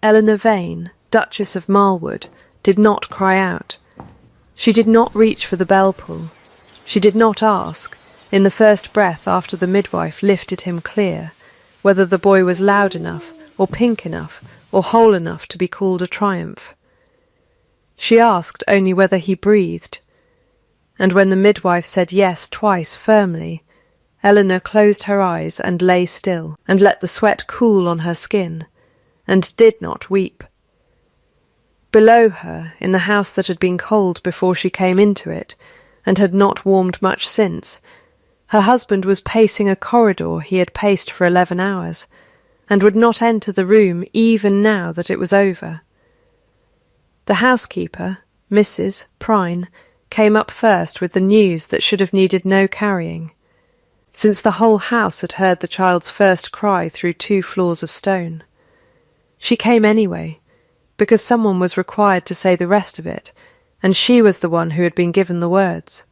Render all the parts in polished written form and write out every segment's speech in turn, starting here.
Eleanor Vane, Duchess of Marlwood, did not cry out. She did not reach for the bell-pull. She did not ask, in the first breath after the midwife lifted him clear, whether the boy was loud enough, or pink enough, or whole enough to be called a triumph. She asked only whether he breathed, and when the midwife said yes twice firmly, Eleanor closed her eyes and lay still, and let the sweat cool on her skin, and did not weep. Below her, in the house that had been cold before she came into it, and had not warmed much since, her husband was pacing a corridor he had paced for 11 hours, and would not enter the room even now that it was over. The housekeeper, Mrs. Prine, came up first with the news that should have needed no carrying, since the whole house had heard the child's first cry through 2 floors of stone. She came anyway, because someone was required to say the rest of it, and she was the one who had been given the words.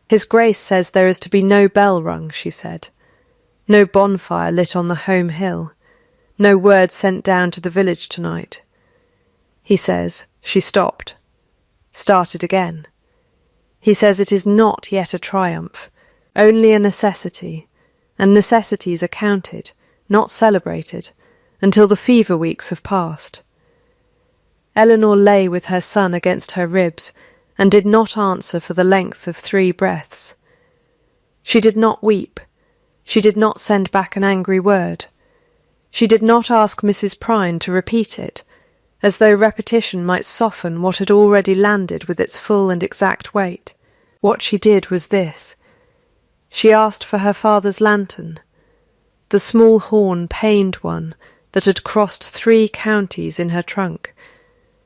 "His Grace says there is to be no bell rung," she said. "No bonfire lit on the home hill. No word sent down to the village tonight. He says," she stopped, started again. "He says it is not yet a triumph, only a necessity, and necessities are counted, not celebrated, until the fever weeks have passed." Eleanor lay with her son against her ribs, and did not answer for the length of 3 breaths. She did not weep. She did not send back an angry word. She did not ask Mrs. Prine to repeat it, as though repetition might soften what had already landed with its full and exact weight. What she did was this. She asked for her father's lantern, the small horn-paned one that had crossed 3 counties in her trunk,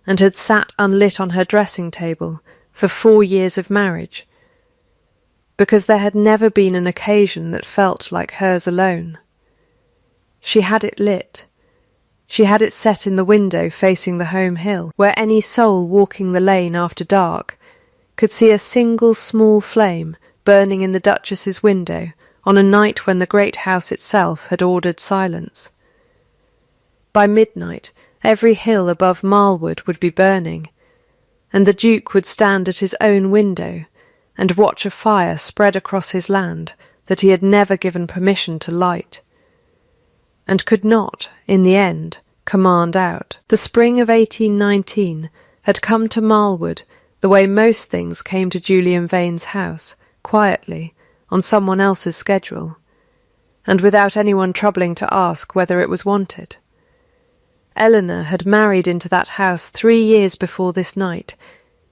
and had sat unlit on her dressing-table for 4 years of marriage, because there had never been an occasion that felt like hers alone. She had it lit. She had it set in the window facing the home hill, where any soul walking the lane after dark could see a single small flame burning in the Duchess's window on a night when the great house itself had ordered silence. By midnight, every hill above Marlwood would be burning, and the Duke would stand at his own window and watch a fire spread across his land that he had never given permission to light, and could not, in the end, command out. The spring of 1819 had come to Marlwood the way most things came to Julian Vane's house, quietly, on someone else's schedule, and without anyone troubling to ask whether it was wanted. Eleanor had married into that house 3 years before this night,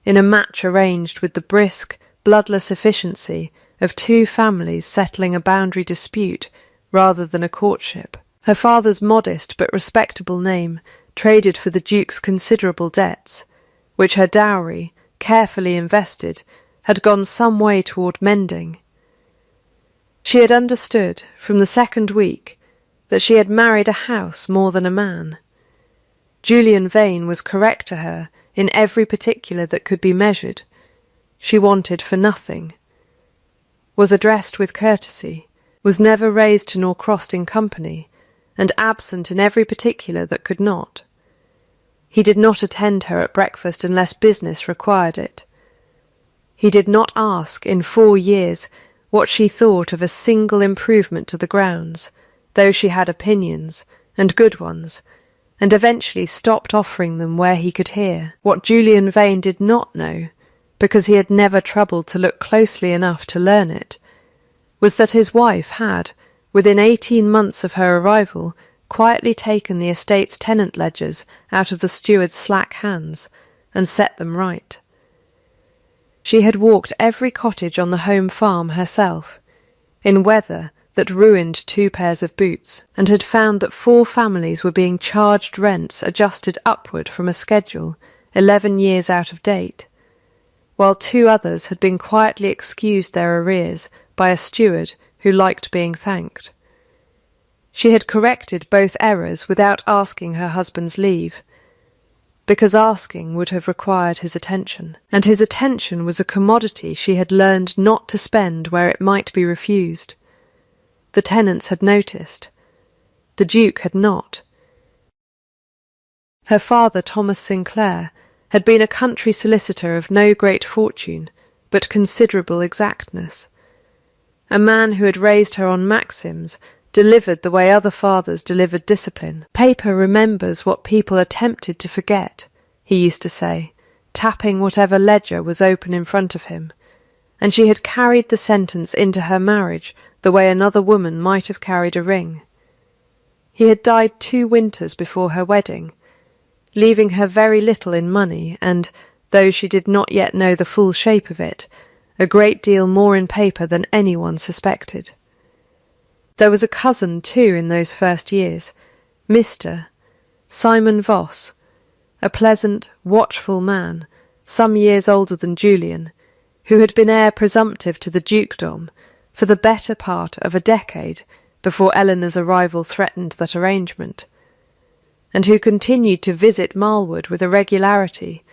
in a match arranged with the brisk, bloodless efficiency of 2 families settling a boundary dispute rather than a courtship. Her father's modest but respectable name traded for the Duke's considerable debts, which her dowry, carefully invested, had gone some way toward mending. She had understood, from the second week, that she had married a house more than a man. Julian Vane was correct to her in every particular that could be measured. She wanted for nothing, was addressed with courtesy, was never raised nor crossed in company, and absent in every particular that could not. He did not attend her at breakfast unless business required it. He did not ask, in 4 years, what she thought of a single improvement to the grounds, though she had opinions, and good ones, and eventually stopped offering them where he could hear. What Julian Vane did not know, because he had never troubled to look closely enough to learn it, was that his wife had, within 18 months of her arrival, quietly taken the estate's tenant ledgers out of the steward's slack hands and set them right. She had walked every cottage on the home farm herself, in weather that ruined 2 pairs of boots, and had found that 4 families were being charged rents adjusted upward from a schedule 11 years out of date, while 2 others had been quietly excused their arrears by a steward who liked being thanked. She had corrected both errors without asking her husband's leave, because asking would have required his attention, and his attention was a commodity she had learned not to spend where it might be refused. The tenants had noticed. The Duke had not. Her father, Thomas Sinclair, had been a country solicitor of no great fortune, but considerable exactness. A man who had raised her on maxims, delivered the way other fathers delivered discipline. Paper remembers what people attempted to forget, he used to say, tapping whatever ledger was open in front of him, and she had carried the sentence into her marriage the way another woman might have carried a ring. He had died 2 winters before her wedding, leaving her very little in money and, though she did not yet know the full shape of it, a great deal more in paper than anyone suspected. There was a cousin, too, in those first years, Mr. Simon Voss, a pleasant, watchful man, some years older than Julian, who had been heir presumptive to the dukedom for the better part of a decade before Eleanor's arrival threatened that arrangement, and who continued to visit Marlwood with a regularity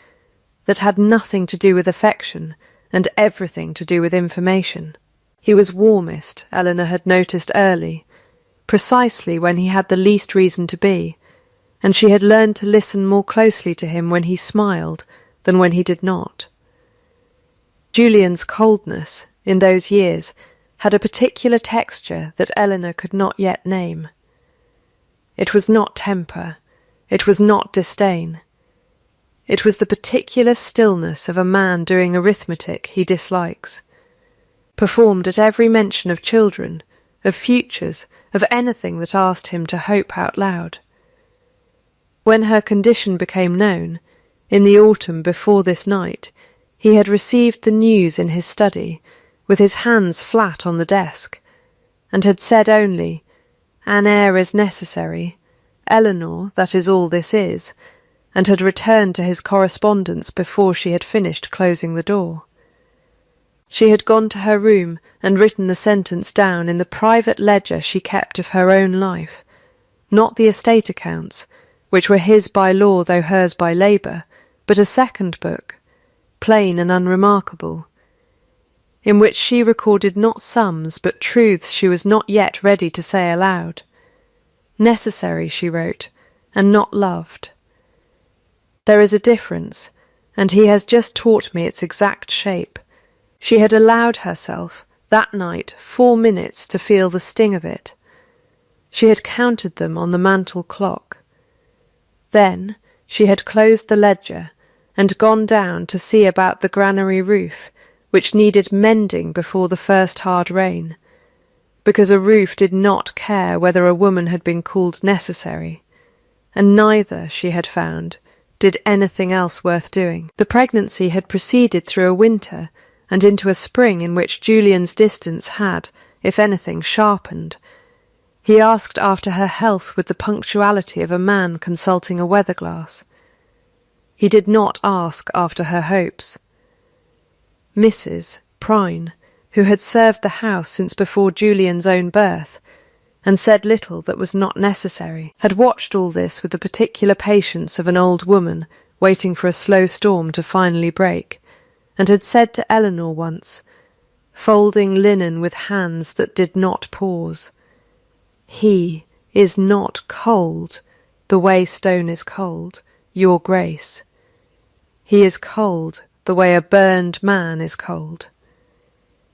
that had nothing to do with affection and everything to do with information. He was warmest, Eleanor had noticed early, precisely when he had the least reason to be, and she had learned to listen more closely to him when he smiled than when he did not. Julian's coldness, in those years, had a particular texture that Eleanor could not yet name. It was not temper, it was not disdain. It was the particular stillness of a man doing arithmetic he dislikes, performed at every mention of children, of futures, of anything that asked him to hope out loud. When her condition became known, in the autumn before this night, he had received the news in his study, with his hands flat on the desk, and had said only, "An heir is necessary. Eleanor, that is all this is," and had returned to his correspondence before she had finished closing the door. She had gone to her room and written the sentence down in the private ledger she kept of her own life, not the estate accounts, which were his by law though hers by labour, but a second book, plain and unremarkable, in which she recorded not sums but truths she was not yet ready to say aloud. Necessary, she wrote, and not loved. There is a difference, and he has just taught me its exact shape. She had allowed herself, that night, 4 minutes to feel the sting of it. She had counted them on the mantel clock. Then she had closed the ledger and gone down to see about the granary roof, which needed mending before the first hard rain, because a roof did not care whether a woman had been called necessary, and neither, she had found, did anything else worth doing. The pregnancy had proceeded through a winter and into a spring in which Julian's distance had, if anything, sharpened. He asked after her health with the punctuality of a man consulting a weather-glass. He did not ask after her hopes. Mrs. Prine, who had served the house since before Julian's own birth, and said little that was not necessary, had watched all this with the particular patience of an old woman waiting for a slow storm to finally break, and had said to Eleanor once, folding linen with hands that did not pause, "He is not cold, the way stone is cold, your grace. He is cold, the way a burned man is cold.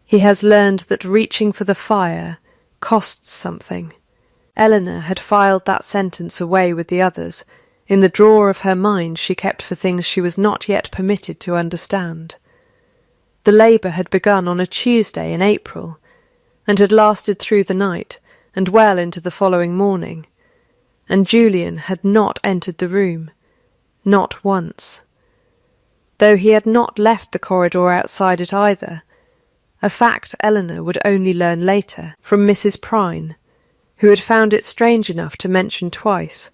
He has learned that reaching for the fire costs something." Eleanor had filed that sentence away with the others. In the drawer of her mind she kept for things she was not yet permitted to understand. The labour had begun on a Tuesday in April, and had lasted through the night, and well into the following morning, and Julian had not entered the room, not once, though he had not left the corridor outside it either, a fact Eleanor would only learn later from Mrs. Prine, who had found it strange enough to mention twice.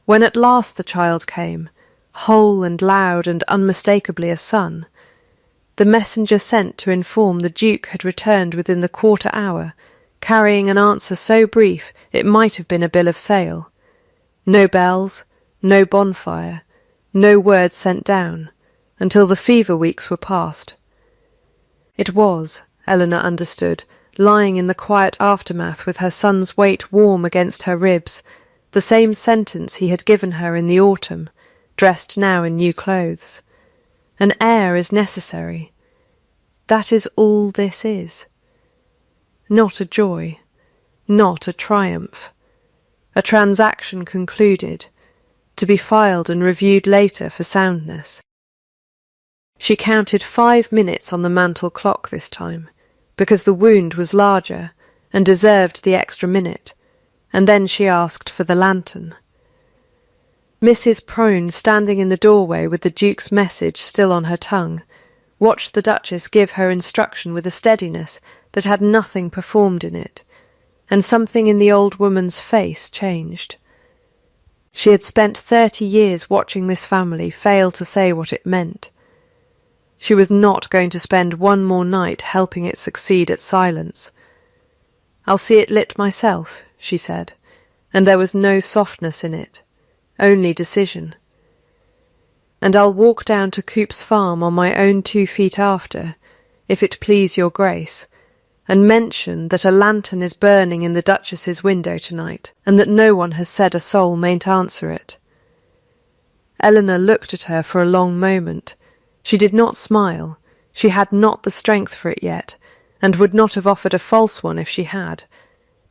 When at last the child came, whole and loud and unmistakably a son, the messenger sent to inform the Duke had returned within the quarter hour, carrying an answer so brief it might have been a bill of sale. No bells, no bonfire, no word sent down, until the fever weeks were past. It was, Eleanor understood, lying in the quiet aftermath with her son's weight warm against her ribs, the same sentence he had given her in the autumn, dressed now in new clothes. An heir is necessary. That is all this is. Not a joy, not a triumph. A transaction concluded, to be filed and reviewed later for soundness. She counted 5 minutes on the mantel clock this time, because the wound was larger and deserved the extra minute, and then she asked for the lantern. Mrs. Prone, standing in the doorway with the Duke's message still on her tongue, watched the Duchess give her instruction with a steadiness that had nothing performed in it, and something in the old woman's face changed. She had spent 30 years watching this family fail to say what it meant. She was not going to spend one more night helping it succeed at silence. "I'll see it lit myself," she said, and there was no softness in it, only decision. "And I'll walk down to Coop's farm on my own 2 feet after, if it please your grace, and mention that a lantern is burning in the Duchess's window tonight, and that no one has said a soul mayn't answer it." Eleanor looked at her for a long moment. She did not smile. She had not the strength for it yet, and would not have offered a false one if she had.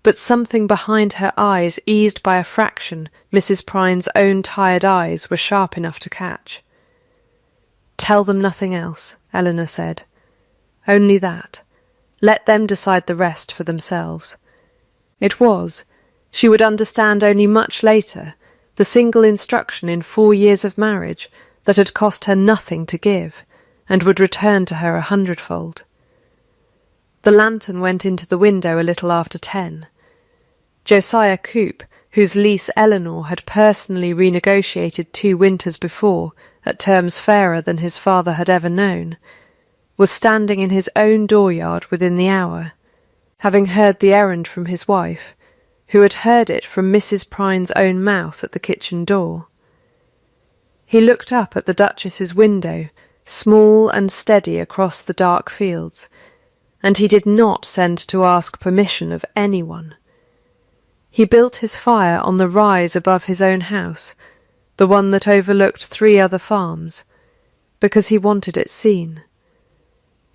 But something behind her eyes eased by a fraction Mrs. Prine's own tired eyes were sharp enough to catch. "Tell them nothing else," Eleanor said. "Only that. Let them decide the rest for themselves." It was, she would understand only much later, the single instruction in 4 years of marriage that had cost her nothing to give, and would return to her 100-fold. The lantern went into the window a little after 10. Josiah Coop, whose lease Eleanor had personally renegotiated 2 winters before at terms fairer than his father had ever known, was standing in his own dooryard within the hour, having heard the errand from his wife, who had heard it from Mrs. Prine's own mouth at the kitchen door. He looked up at the Duchess's window, small and steady across the dark fields, and he did not send to ask permission of anyone. He built his fire on the rise above his own house, the one that overlooked 3 other farms, because he wanted it seen.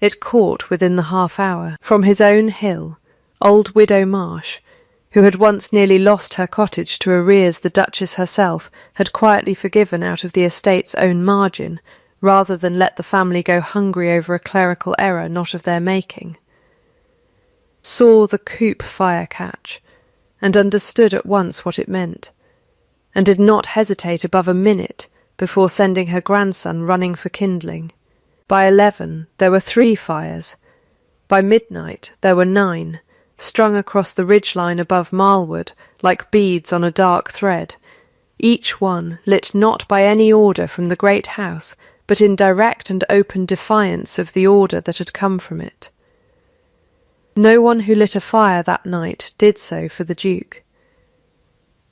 It caught within the half-hour, from his own hill, old Widow Marsh, who had once nearly lost her cottage to arrears the Duchess herself had quietly forgiven out of the estate's own margin, rather than let the family go hungry over a clerical error not of their making. Saw the Coop fire catch, and understood at once what it meant, and did not hesitate above a minute before sending her grandson running for kindling. By 11 there were 3 fires. By midnight there were 9, strung across the ridgeline above Marlwood like beads on a dark thread, each one lit not by any order from the great house, but in direct and open defiance of the order that had come from it. No one who lit a fire that night did so for the Duke.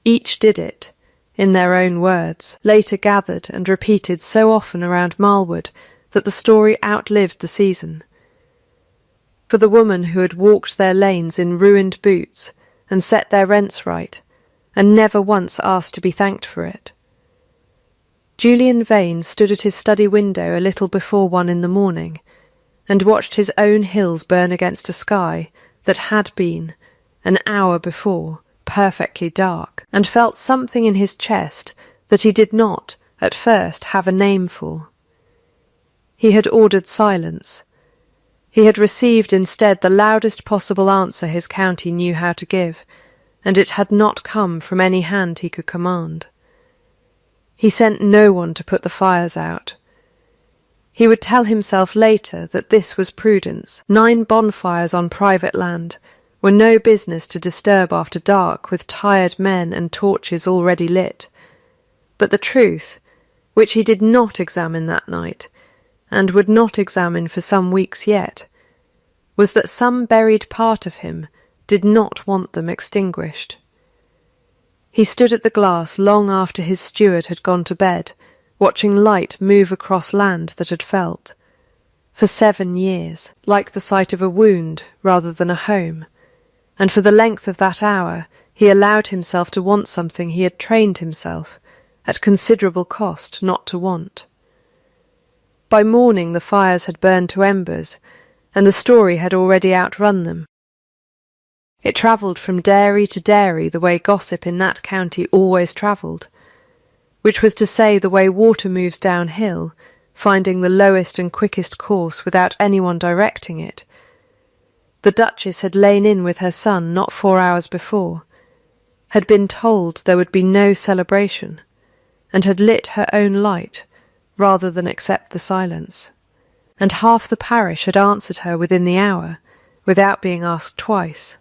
Each did it, in their own words, later gathered and repeated so often around Marlwood that the story outlived the season. For the woman who had walked their lanes in ruined boots and set their rents right, and never once asked to be thanked for it. Julian Vane stood at his study window a little before 1 in the morning, and watched his own hills burn against a sky that had been, an hour before, perfectly dark, and felt something in his chest that he did not, at first, have a name for. He had ordered silence. He had received instead the loudest possible answer his county knew how to give, and it had not come from any hand he could command. He sent no one to put the fires out. He would tell himself later that this was prudence. 9 bonfires on private land were no business to disturb after dark with tired men and torches already lit. But the truth, which he did not examine that night, and would not examine for some weeks yet, was that some buried part of him did not want them extinguished. He stood at the glass long after his steward had gone to bed, watching light move across land that had felt, for 7 years, like the sight of a wound rather than a home, and for the length of that hour he allowed himself to want something he had trained himself, at considerable cost, not to want. By morning the fires had burned to embers, and the story had already outrun them. It travelled from dairy to dairy the way gossip in that county always travelled, which was to say the way water moves downhill, finding the lowest and quickest course without anyone directing it. The Duchess had lain in with her son not 4 hours before, had been told there would be no celebration, and had lit her own light rather than accept the silence. And half the parish had answered her within the hour, without being asked twice.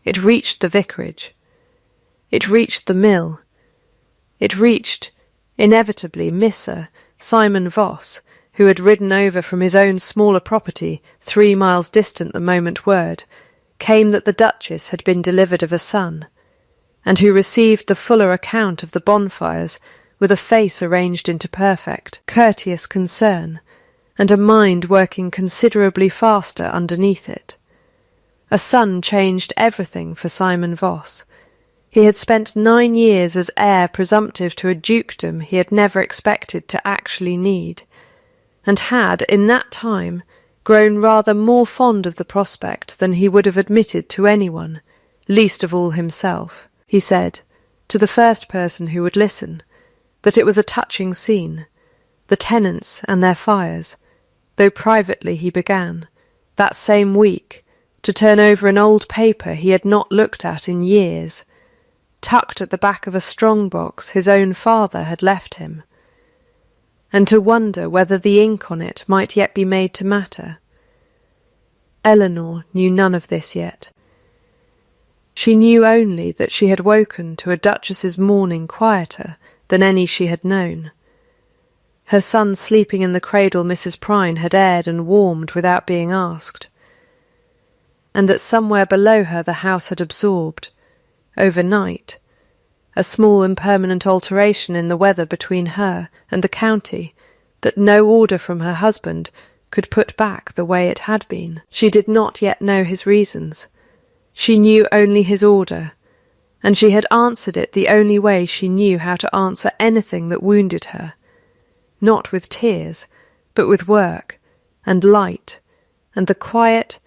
It reached the vicarage. It reached the mill. It reached, inevitably, Mr. Simon Voss, who had ridden over from his own smaller property 3 miles distant the moment word came that the Duchess had been delivered of a son, and who received the fuller account of the bonfires with a face arranged into perfect, courteous concern, and a mind working considerably faster underneath it. A son changed everything for Simon Voss. He had spent 9 years as heir presumptive to a dukedom he had never expected to actually need, and had, in that time, grown rather more fond of the prospect than he would have admitted to anyone, least of all himself. He said, to the first person who would listen, that it was a touching scene, the tenants and their fires, though privately he began, that same week, to turn over an old paper he had not looked at in years, tucked at the back of a strong-box his own father had left him, and to wonder whether the ink on it might yet be made to matter. Eleanor knew none of this yet. She knew only that she had woken to a Duchess's morning quieter than any she had known. Her son sleeping in the cradle Mrs. Prine had aired and warmed without being asked, and that somewhere below her the house had absorbed, overnight, a small impermanent alteration in the weather between her and the county that no order from her husband could put back the way it had been. She did not yet know his reasons. She knew only his order, and she had answered it the only way she knew how to answer anything that wounded her, not with tears, but with work and light and the quiet,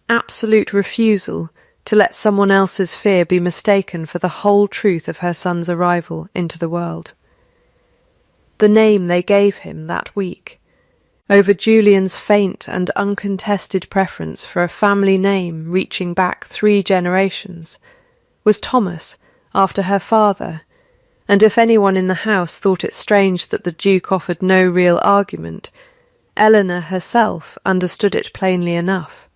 absolute refusal to let someone else's fear be mistaken for the whole truth of her son's arrival into the world. The name they gave him that week, over Julian's faint and uncontested preference for a family name reaching back 3 generations, was Thomas, after her father, and if anyone in the house thought it strange that the Duke offered no real argument, Eleanor herself understood it plainly enough.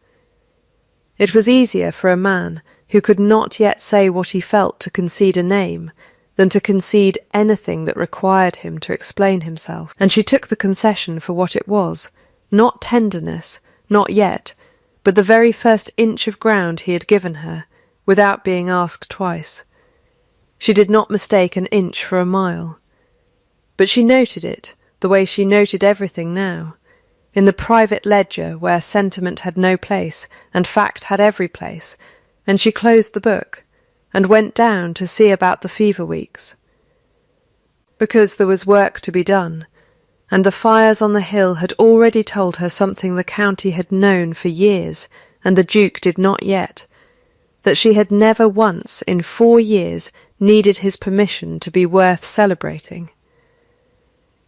It was easier for a man who could not yet say what he felt to concede a name than to concede anything that required him to explain himself, and she took the concession for what it was, not tenderness, not yet, but the very first inch of ground he had given her, without being asked twice. She did not mistake an inch for a mile. But she noted it, the way she noted everything now, in the private ledger where sentiment had no place and fact had every place, and she closed the book and went down to see about the fever weeks. Because there was work to be done, and the fires on the hill had already told her something the county had known for years and the Duke did not yet, that she had never once in 4 years needed his permission to be worth celebrating.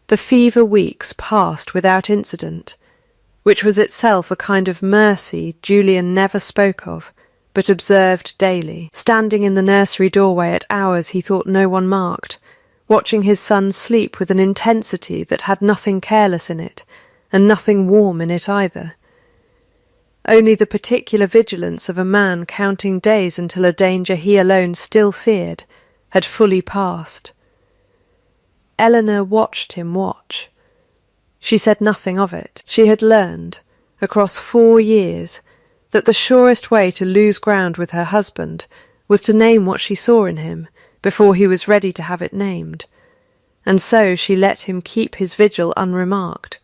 The fever weeks passed without incident, which was itself a kind of mercy Julian never spoke of, but observed daily, standing in the nursery doorway at hours he thought no one marked, watching his son sleep with an intensity that had nothing careless in it, and nothing warm in it either. Only the particular vigilance of a man counting days until a danger he alone still feared had fully passed. Eleanor watched him watch. She said nothing of it. She had learned, across 4 years, that the surest way to lose ground with her husband was to name what she saw in him before he was ready to have it named, and so she let him keep his vigil unremarked,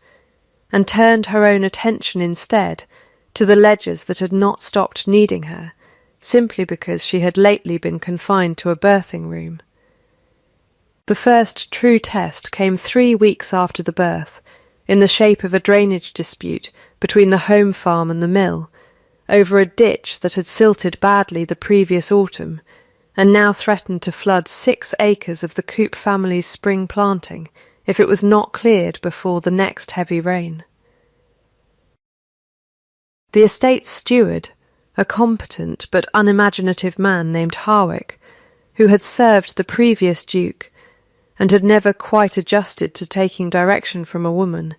and turned her own attention instead to the ledgers that had not stopped needing her, simply because she had lately been confined to a birthing room. The first true test came 3 weeks after the birth, in the shape of a drainage dispute between the home farm and the mill, over a ditch that had silted badly the previous autumn, and now threatened to flood 6 acres of the Coop family's spring planting if it was not cleared before the next heavy rain. The estate's steward, a competent but unimaginative man named Harwick, who had served the previous duke and had never quite adjusted to taking direction from a woman,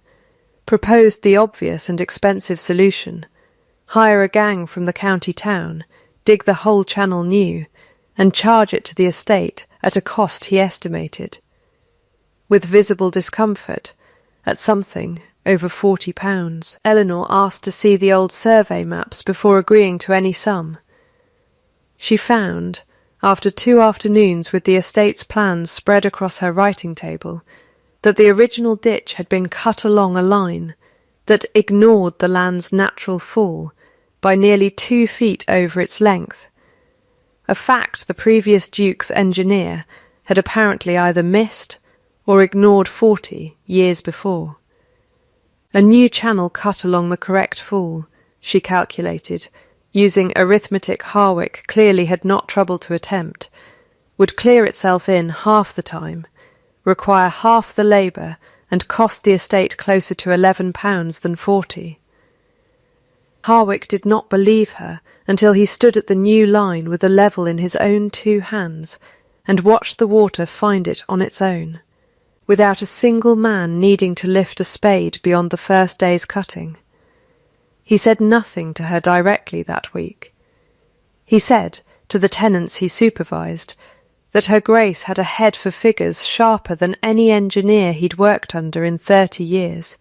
proposed the obvious and expensive solution: hire a gang from the county town, dig the whole channel new, and charge it to the estate at a cost he estimated, with visible discomfort, at something over £40. Eleanor asked to see the old survey maps before agreeing to any sum. She found, after 2 afternoons with the estate's plans spread across her writing table, that the original ditch had been cut along a line that ignored the land's natural fall by nearly 2 feet over its length, a fact the previous duke's engineer had apparently either missed or ignored 40 years before. A new channel cut along the correct fall, she calculated, using arithmetic Harwick clearly had not troubled to attempt, would clear itself in half the time, require half the labour, and cost the estate closer to £11 than 40. Harwick did not believe her until he stood at the new line with a level in his own 2 hands and watched the water find it on its own, without a single man needing to lift a spade beyond the first day's cutting. He said nothing to her directly that week. He said, to the tenants he supervised, that her Grace had a head for figures sharper than any engineer he'd worked under in 30 years,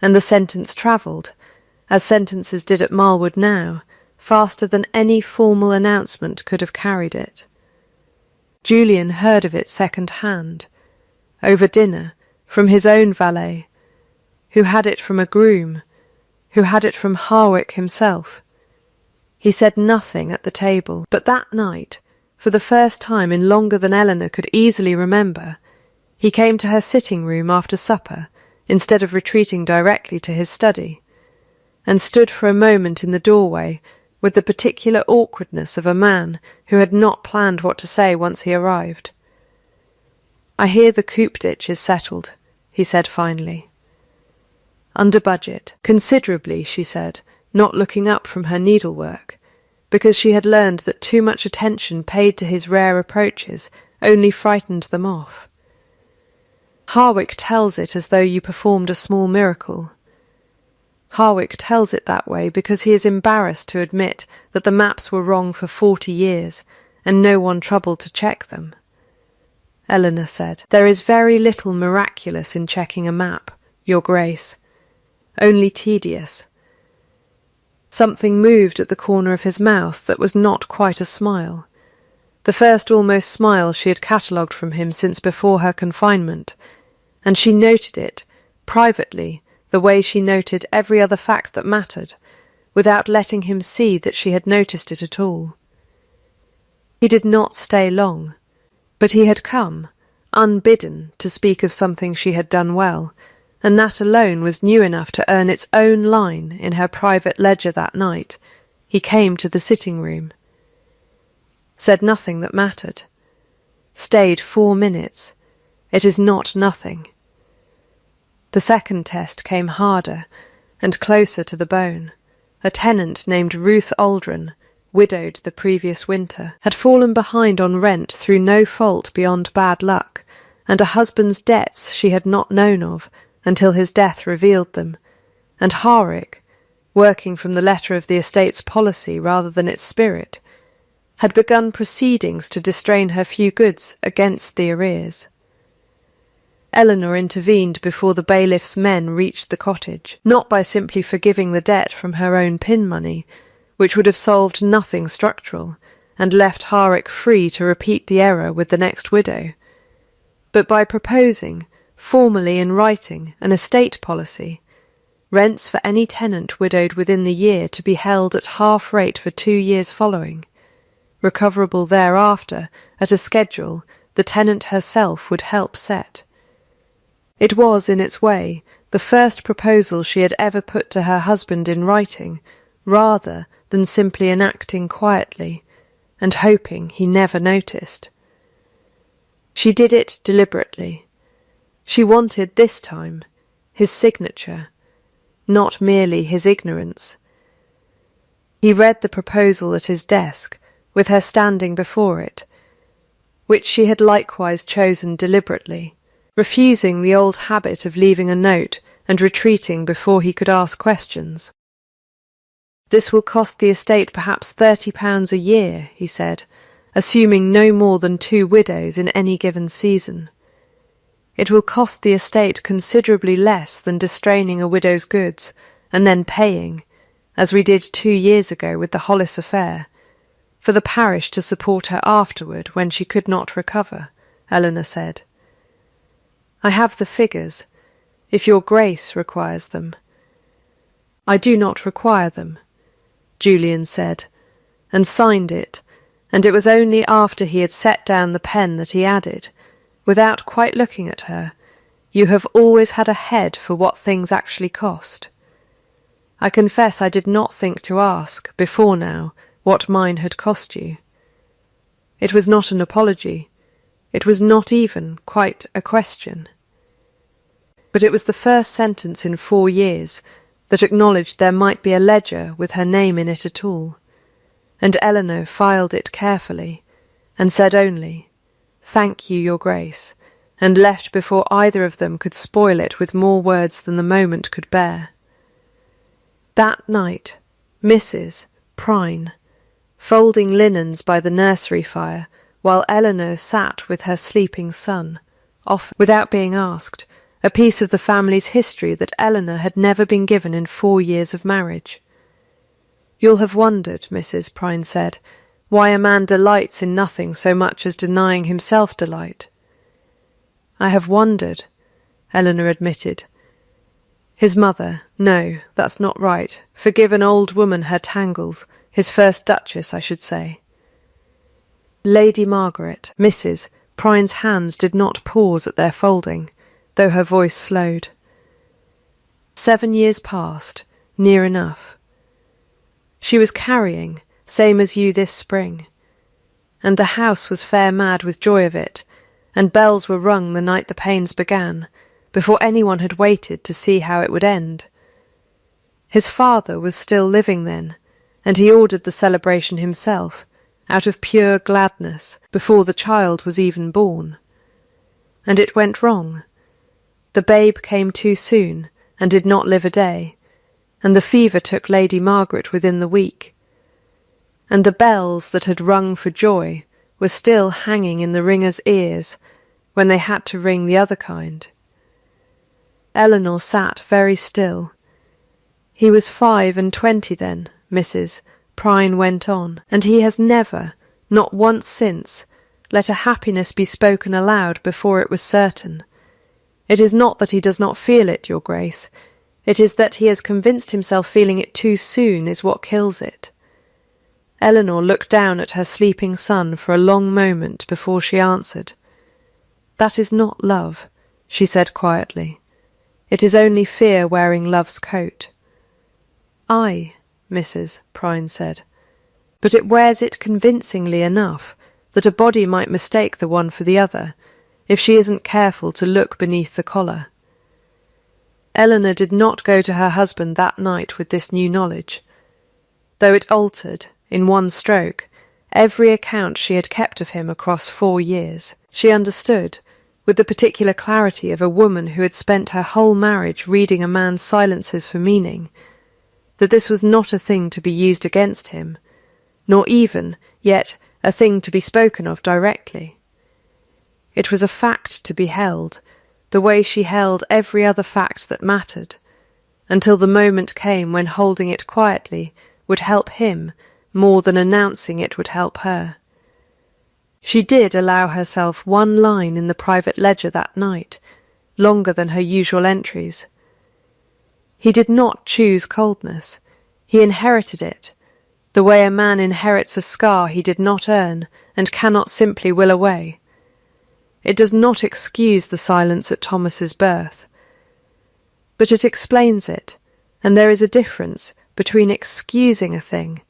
and the sentence travelled, as sentences did at Marlwood now, faster than any formal announcement could have carried it. Julian heard of it second-hand, over dinner, from his own valet, who had it from a groom, who had it from Harwick himself. He said nothing at the table, but that night, for the first time in longer than Eleanor could easily remember, he came to her sitting room after supper, instead of retreating directly to his study, and stood for a moment in the doorway with the particular awkwardness of a man who had not planned what to say once he arrived. "I hear the Coop ditch is settled," he said finally. "Under budget. Considerably," she said, not looking up from her needlework, because she had learned that too much attention paid to his rare approaches only frightened them off. "Harwick tells it as though you performed a small miracle. Harwick tells it that way because he is embarrassed to admit that the maps were wrong for 40 years, and no one troubled to check them." Eleanor said, "There is very little miraculous in checking a map, Your Grace. Only tedious." Something moved at the corner of his mouth that was not quite a smile. The first almost smile she had catalogued from him since before her confinement, and she noted it, privately, the way she noted every other fact that mattered, without letting him see that she had noticed it at all. He did not stay long, but he had come, unbidden, to speak of something she had done well, and that alone was new enough to earn its own line in her private ledger that night. He came to the sitting-room. Said nothing that mattered. Stayed 4 minutes. It is not nothing. The second test came harder and closer to the bone. A tenant named Ruth Aldrin, widowed the previous winter, had fallen behind on rent through no fault beyond bad luck, and a husband's debts she had not known of until his death revealed them, and Harwick, working from the letter of the estate's policy rather than its spirit, had begun proceedings to distrain her few goods against the arrears. Eleanor intervened before the bailiff's men reached the cottage, not by simply forgiving the debt from her own pin money, which would have solved nothing structural, and left Harwick free to repeat the error with the next widow, but by proposing, formally in writing, an estate policy, rents for any tenant widowed within the year to be held at half rate for 2 years following, recoverable thereafter at a schedule the tenant herself would help set. It was, in its way, the first proposal she had ever put to her husband in writing, rather than simply enacting quietly, and hoping he never noticed. She did it deliberately. She wanted this time his signature, not merely his ignorance. He read the proposal at his desk, with her standing before it, which she had likewise chosen deliberately, refusing the old habit of leaving a note and retreating before he could ask questions. "This will cost the estate perhaps £30 a year," he said, assuming no more than 2 widows in any given season. "It will cost the estate considerably less than distraining a widow's goods and then paying, as we did 2 years ago with the Hollis affair, for the parish to support her afterward when she could not recover," Eleanor said. "I have the figures, if your Grace requires them." "I do not require them," Julian said, and signed it, and it was only after he had set down the pen that he added, without quite looking at her, "You have always had a head for what things actually cost. I confess I did not think to ask, before now, what mine had cost you." It was not an apology. It was not even quite a question. But it was the first sentence in 4 years that acknowledged there might be a ledger with her name in it at all, and Eleanor filed it carefully, and said only, "Thank you, your Grace," and left before either of them could spoil it with more words than the moment could bear. That night, Mrs. Prine, folding linens by the nursery fire, while Eleanor sat with her sleeping son, offered, without being asked, a piece of the family's history that Eleanor had never been given in 4 years of marriage. "You'll have wondered," Mrs. Prine said, "why a man delights in nothing so much as denying himself delight." "I have wondered," Eleanor admitted. His mother, no, that's not right, forgive an old woman her tangles, his first Duchess, I should say. Lady Margaret, Mrs. Prine's hands did not pause at their folding, though her voice slowed. 7 years passed, near enough. She was carrying, same as you this spring, and the house was fair mad with joy of it, and bells were rung the night the pains began, before anyone had waited to see how it would end. His father was still living then, and he ordered the celebration himself, out of pure gladness, before the child was even born. And it went wrong. The babe came too soon, and did not live a day, and the fever took Lady Margaret within the week. And the bells that had rung for joy were still hanging in the ringers' ears when they had to ring the other kind. Eleanor sat very still. "He was 25 then," Mrs. Prine went on, "and he has never, not once since, let a happiness be spoken aloud before it was certain. It is not that he does not feel it, your Grace. It is that he has convinced himself feeling it too soon is what kills it." Eleanor looked down at her sleeping son for a long moment before she answered. "That is not love," she said quietly. "It is only fear wearing love's coat." "Aye," Mrs. Prine said, "but it wears it convincingly enough that a body might mistake the one for the other, if she isn't careful to look beneath the collar." Eleanor did not go to her husband that night with this new knowledge, though it altered, in one stroke, every account she had kept of him across 4 years. She understood, with the particular clarity of a woman who had spent her whole marriage reading a man's silences for meaning, that this was not a thing to be used against him, nor even, yet, a thing to be spoken of directly. It was a fact to be held, the way she held every other fact that mattered, until the moment came when holding it quietly would help him more than announcing it would help her. She did allow herself 1 line in the private ledger that night, longer than her usual entries. He did not choose coldness. He inherited it, the way a man inherits a scar he did not earn and cannot simply will away. It does not excuse the silence at Thomas's birth, but it explains it, and there is a difference between excusing a thing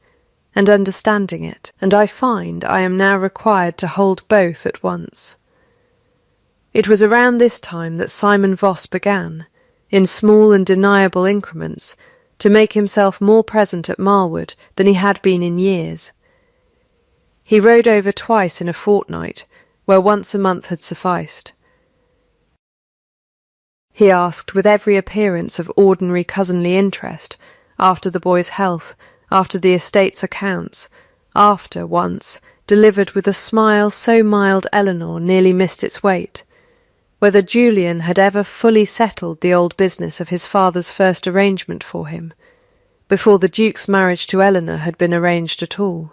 and understanding it, and I find I am now required to hold both at once. It was around this time that Simon Voss began, in small and deniable increments, to make himself more present at Marwood than he had been in years. He rode over twice in a fortnight, where once a month had sufficed. He asked with every appearance of ordinary cousinly interest after the boy's health, after the estate's accounts, after, once, delivered with a smile so mild Eleanor nearly missed its weight, whether Julian had ever fully settled the old business of his father's first arrangement for him, before the Duke's marriage to Eleanor had been arranged at all.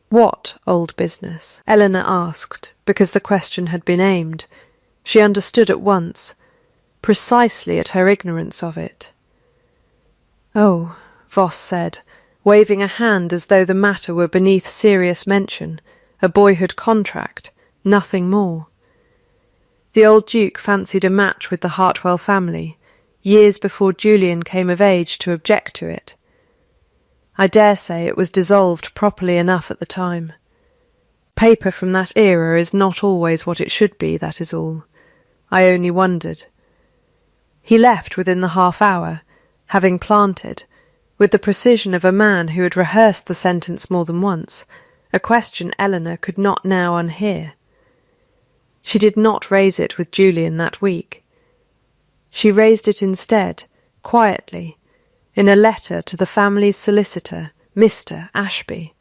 What old business? Eleanor asked, because the question had been aimed. She understood at once, precisely at her ignorance of it. "Oh," Voss said, waving a hand as though the matter were beneath serious mention, a boyhood contract, nothing more. The old Duke fancied a match with the Hartwell family, years before Julian came of age to object to it. I dare say it was dissolved properly enough at the time. Paper from that era is not always what it should be, that is all. I only wondered. He left within the half-hour, having planted, with the precision of a man who had rehearsed the sentence more than once, a question Eleanor could not now unhear. She did not raise it with Julian that week. She raised it instead, quietly, in a letter to the family's solicitor, Mr. Ashby,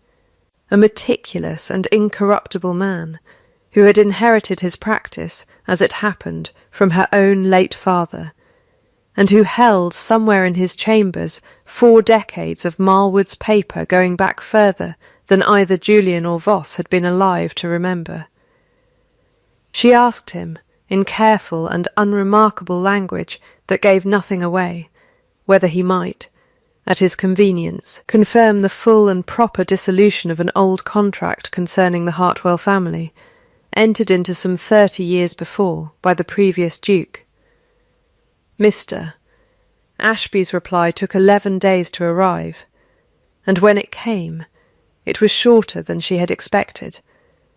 a meticulous and incorruptible man, who had inherited his practice, as it happened, from her own late father, and who held somewhere in his chambers 4 decades of Marwood's paper going back further than either Julian or Voss had been alive to remember. She asked him, in careful and unremarkable language that gave nothing away, whether he might, at his convenience, confirm the full and proper dissolution of an old contract concerning the Hartwell family, entered into some 30 years before by the previous Duke. Mr. Ashby's reply took 11 days to arrive, and when it came, it was shorter than she had expected,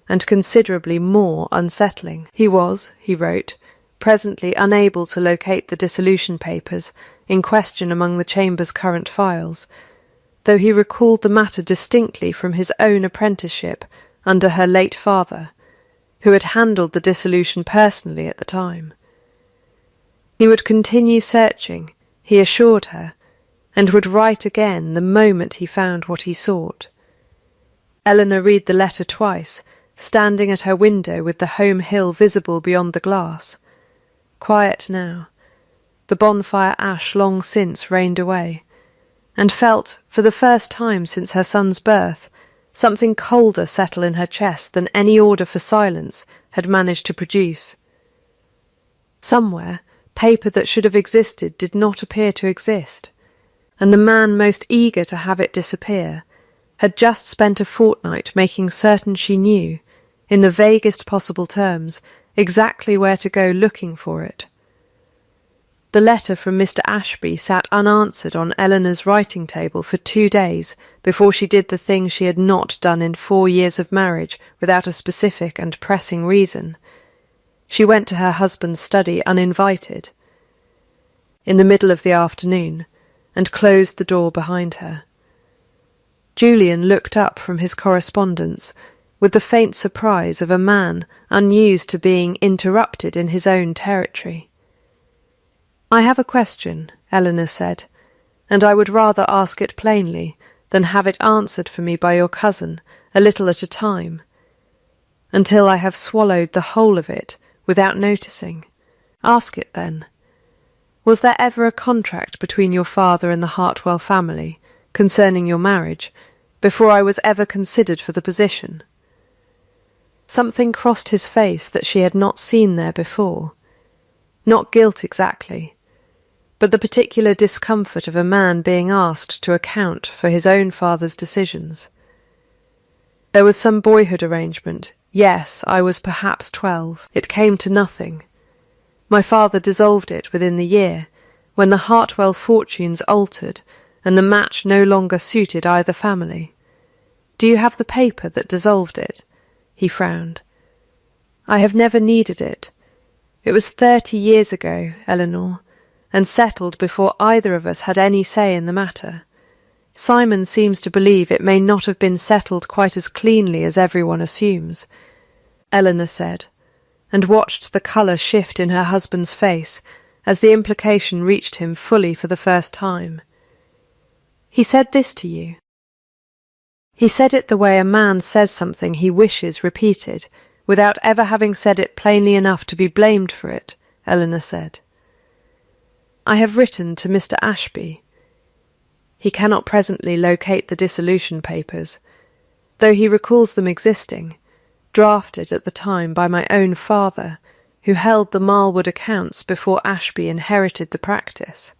and considerably more unsettling. He was, he wrote, presently unable to locate the dissolution papers in question among the Chamber's current files, though he recalled the matter distinctly from his own apprenticeship under her late father, who had handled the dissolution personally at the time. He would continue searching, he assured her, and would write again the moment he found what he sought. Eleanor read the letter twice, standing at her window with the home hill visible beyond the glass. Quiet now, the bonfire ash long since rained away, and felt, for the first time since her son's birth, something colder settle in her chest than any order for silence had managed to produce. Somewhere, paper that should have existed did not appear to exist, and the man most eager to have it disappear had just spent a fortnight making certain she knew, in the vaguest possible terms, exactly where to go looking for it. The letter from Mr. Ashby sat unanswered on Eleanor's writing table for 2 days before she did the thing she had not done in 4 years of marriage without a specific and pressing reason. She went to her husband's study uninvited, in the middle of the afternoon, and closed the door behind her. Julian looked up from his correspondence with the faint surprise of a man unused to being interrupted in his own territory. "I have a question," Eleanor said, "and I would rather ask it plainly than have it answered for me by your cousin, a little at a time, until I have swallowed the whole of it without noticing. Ask it then. Was there ever a contract between your father and the Hartwell family concerning your marriage before I was ever considered for the position?" Something crossed his face that she had not seen there before. Not guilt exactly, but the particular discomfort of a man being asked to account for his own father's decisions. There was some boyhood arrangement. Yes, I was perhaps 12. It came to nothing. My father dissolved it within the year, when the Hartwell fortunes altered and the match no longer suited either family. Do you have the paper that dissolved it? He frowned. I have never needed it. It was 30 years ago, Eleanor, and settled before either of us had any say in the matter. Simon seems to believe it may not have been settled quite as cleanly as everyone assumes, Eleanor said, and watched the colour shift in her husband's face as the implication reached him fully for the first time. He said this to you. He said it the way a man says something he wishes repeated, without ever having said it plainly enough to be blamed for it, Eleanor said. I have written to Mr. Ashby. He cannot presently locate the dissolution papers, though he recalls them existing, drafted at the time by my own father, who held the Marlwood accounts before Ashby inherited the practice.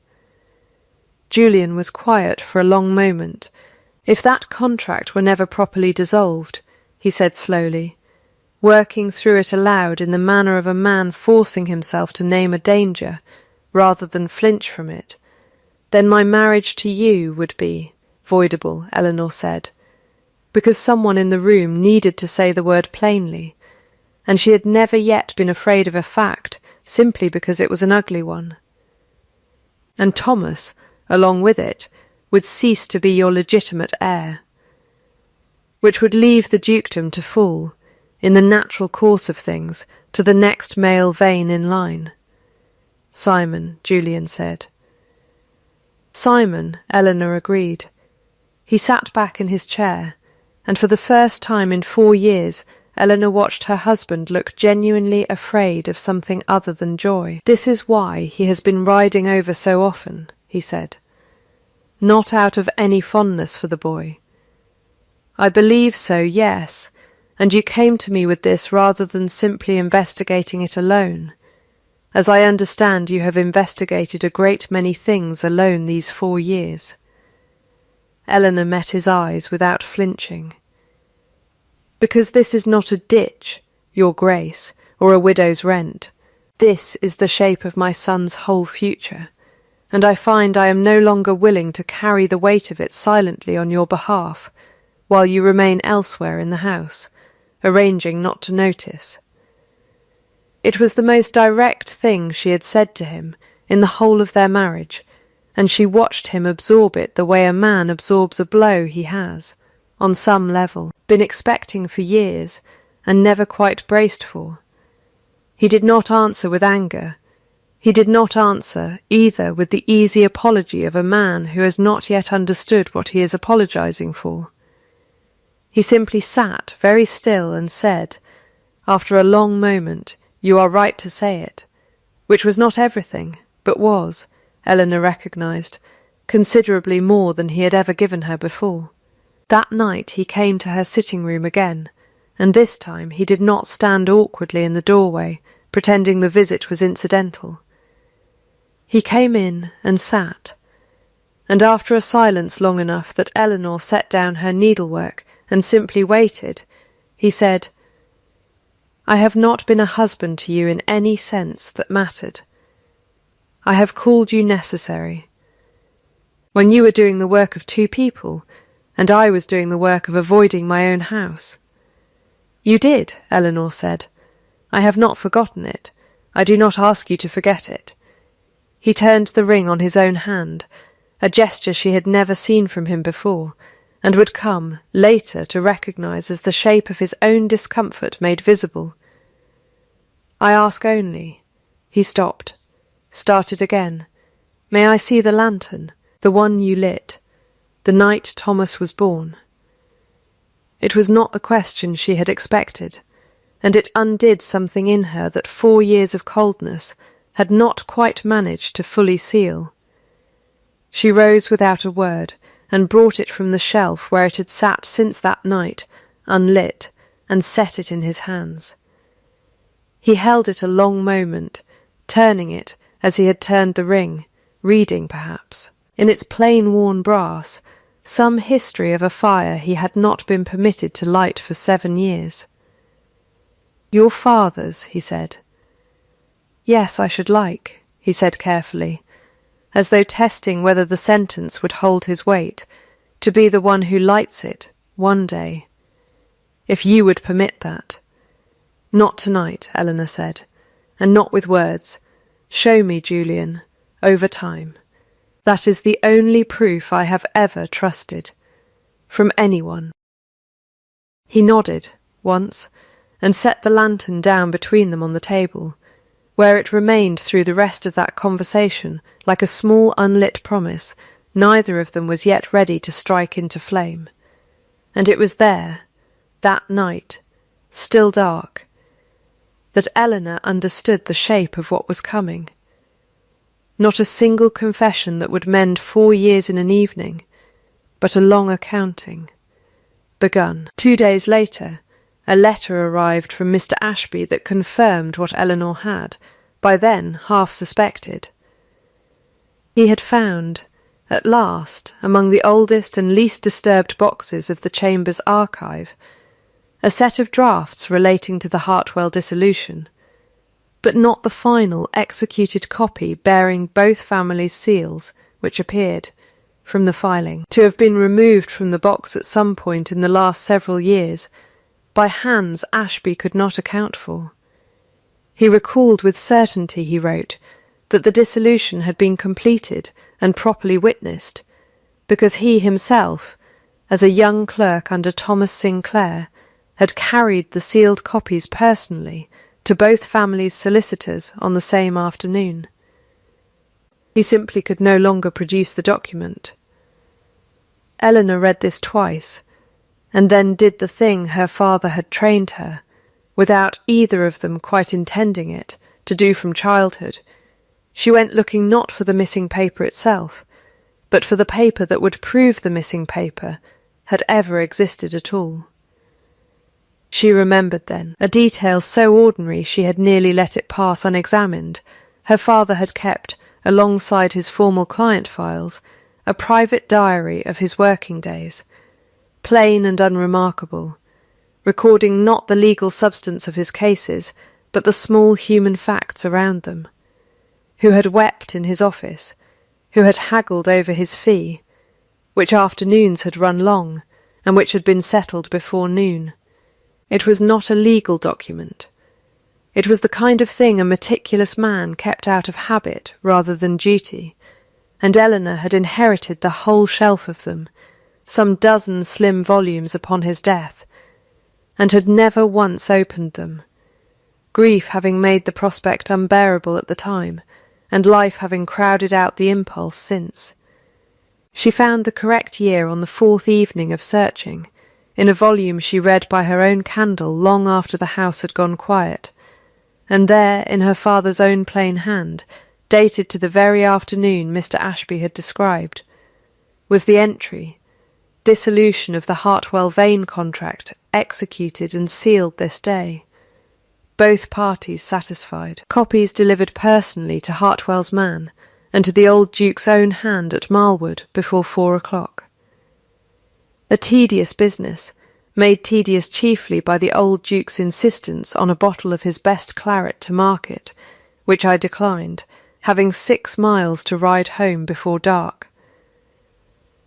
Julian was quiet for a long moment. If that contract were never properly dissolved, he said slowly, working through it aloud in the manner of a man forcing himself to name a danger, rather than flinch from it, then my marriage to you would be voidable, Eleanor said, because someone in the room needed to say the word plainly, and she had never yet been afraid of a fact simply because it was an ugly one. And Thomas, along with it, would cease to be your legitimate heir, which would leave the dukedom to fall, in the natural course of things, to the next male vein in line. Simon, Julian said. Simon, Eleanor agreed. He sat back in his chair, and for the first time in 4 years Eleanor watched her husband look genuinely afraid of something other than joy. This is why he has been riding over so often, he said. Not out of any fondness for the boy. I believe so, yes, and you came to me with this rather than simply investigating it alone. As I understand, you have investigated a great many things alone these 4 years. Eleanor met his eyes without flinching. Because this is not a ditch, your grace, or a widow's rent. This is the shape of my son's whole future, and I find I am no longer willing to carry the weight of it silently on your behalf, while you remain elsewhere in the house, arranging not to notice. It was the most direct thing she had said to him in the whole of their marriage, and she watched him absorb it the way a man absorbs a blow he has, on some level, been expecting for years, and never quite braced for. He did not answer with anger. He did not answer either with the easy apology of a man who has not yet understood what he is apologizing for. He simply sat very still and said, after a long moment, "You are right to say it," which was not everything, but was, Eleanor recognized, considerably more than he had ever given her before. That night he came to her sitting room again, and this time he did not stand awkwardly in the doorway, pretending the visit was incidental. He came in and sat, and after a silence long enough that Eleanor set down her needlework and simply waited, he said, "I have not been a husband to you in any sense that mattered. I have called you necessary. When you were doing the work of 2 people, and I was doing the work of avoiding my own house." "You did," Eleanor said. "I have not forgotten it. I do not ask you to forget it." He turned the ring on his own hand, a gesture she had never seen from him before, and would come, later, to recognize as the shape of his own discomfort made visible. "I ask only—" He stopped, started again. "May I see the lantern, the one you lit, the night Thomas was born?" It was not the question she had expected, and it undid something in her that 4 years of coldness had not quite managed to fully seal. She rose without a word, and brought it from the shelf where it had sat since that night, unlit, and set it in his hands. He held it a long moment, turning it as he had turned the ring, reading perhaps, in its plain worn brass, some history of a fire he had not been permitted to light for 7 years. "Your father's," he said. "Yes, I should like," he said carefully, as though testing whether the sentence would hold his weight, "to be the one who lights it, one day. If you would permit that." "Not tonight," Eleanor said, "and not with words. Show me, Julian, over time. That is the only proof I have ever trusted. From anyone." He nodded, once, and set the lantern down between them on the table, where it remained through the rest of that conversation like a small unlit promise neither of them was yet ready to strike into flame. And it was there, that night, still dark, that Eleanor understood the shape of what was coming. Not a single confession that would mend 4 years in an evening, but a long accounting. Begun. 2 days later, a letter arrived from Mr. Ashby that confirmed what Eleanor had, by then, half suspected. He had found, at last, among the oldest and least disturbed boxes of the Chamber's archive, a set of drafts relating to the Hartwell dissolution, but not the final executed copy bearing both families' seals, which appeared, from the filing, to have been removed from the box at some point in the last several years, by hands Ashby could not account for. He recalled with certainty, he wrote, that the dissolution had been completed and properly witnessed, because he himself, as a young clerk under Thomas Sinclair, had carried the sealed copies personally to both families' solicitors on the same afternoon. He simply could no longer produce the document. Eleanor read this twice, and then did the thing her father had trained her, without either of them quite intending it, to do from childhood. She went looking not for the missing paper itself, but for the paper that would prove the missing paper had ever existed at all. She remembered then, a detail so ordinary she had nearly let it pass unexamined. Her father had kept, alongside his formal client files, a private diary of his working days, plain and unremarkable, recording not the legal substance of his cases, but the small human facts around them. Who had wept in his office, who had haggled over his fee, which afternoons had run long, and which had been settled before noon. It was not a legal document. It was the kind of thing a meticulous man kept out of habit rather than duty, and Eleanor had inherited the whole shelf of them, some dozen slim volumes upon his death, and had never once opened them, grief having made the prospect unbearable at the time, and life having crowded out the impulse since. She found the correct year on the 4th evening of searching, in a volume she read by her own candle long after the house had gone quiet, and there, in her father's own plain hand, dated to the very afternoon Mr. Ashby had described, was the entry, "Dissolution of the Hartwell Vane contract, executed and sealed this day. Both parties satisfied. Copies delivered personally to Hartwell's man, and to the old Duke's own hand at Marlwood before 4 o'clock. A tedious business, made tedious chiefly by the old Duke's insistence on a bottle of his best claret to market, which I declined, having 6 miles to ride home before dark.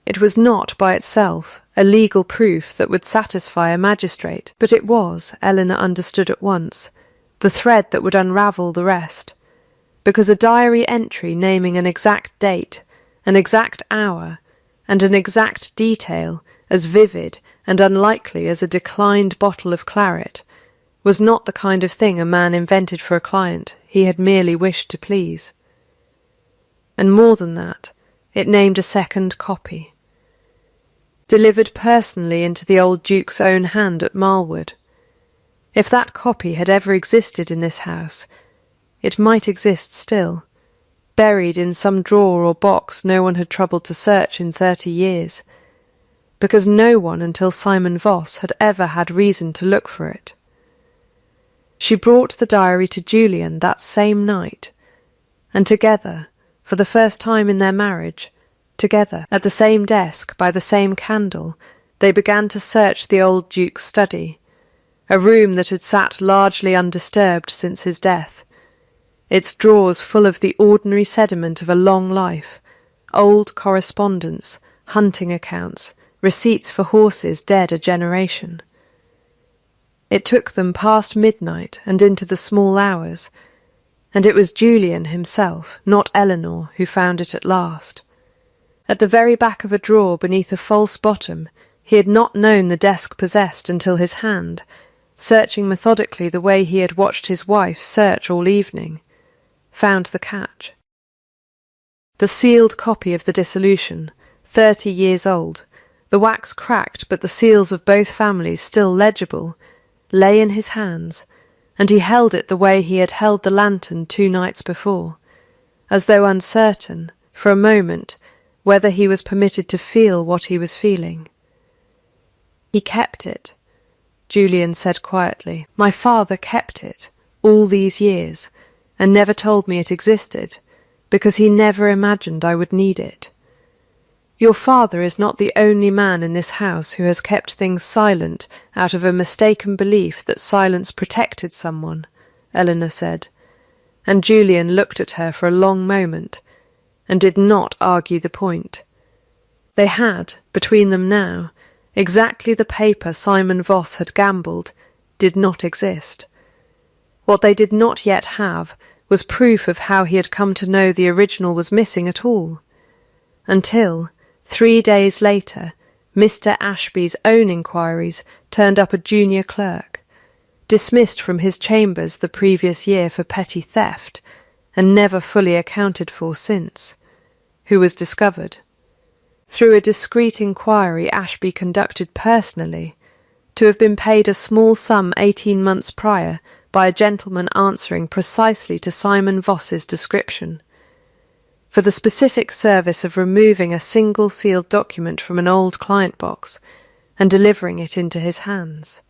It was not, by itself, a legal proof that would satisfy a magistrate, but it was, Eleanor understood at once, the thread that would unravel the rest, because a diary entry naming an exact date, an exact hour, and an exact detail, as vivid and unlikely as a declined bottle of claret, was not the kind of thing a man invented for a client he had merely wished to please. And more than that, it named a second copy, delivered personally into the old Duke's own hand at Marlwood. If that copy had ever existed in this house, it might exist still, buried in some drawer or box no one had troubled to search in 30 years, because no one until Simon Voss had ever had reason to look for it. She brought the diary to Julian that same night, and together, for the first time in their marriage, together, at the same desk, by the same candle, they began to search the old Duke's study, a room that had sat largely undisturbed since his death, its drawers full of the ordinary sediment of a long life, old correspondence, hunting accounts, receipts for horses dead a generation. It took them past midnight and into the small hours, and it was Julian himself, not Eleanor, who found it at last. At the very back of a drawer beneath a false bottom, he had not known the desk possessed until his hand, searching methodically the way he had watched his wife search all evening, found the catch. The sealed copy of the dissolution, 30 years old, the wax cracked but the seals of both families still legible, lay in his hands, and he held it the way he had held the lantern 2 nights before, as though uncertain, for a moment, whether he was permitted to feel what he was feeling. "He kept it," Julian said quietly. "My father kept it, all these years, and never told me it existed, because he never imagined I would need it. Your father is not the only man in this house who has kept things silent out of a mistaken belief that silence protected someone," Eleanor said, and Julian looked at her for a long moment, and did not argue the point. They had, between them now, exactly the paper Simon Voss had gambled did not exist. What they did not yet have was proof of how he had come to know the original was missing at all, until, 3 days later, Mr. Ashby's own inquiries turned up a junior clerk, dismissed from his chambers the previous year for petty theft, and never fully accounted for since, who was discovered, through a discreet inquiry Ashby conducted personally, to have been paid a small sum 18 months prior by a gentleman answering precisely to Simon Voss's description, for the specific service of removing a single sealed document from an old client box and delivering it into his hands.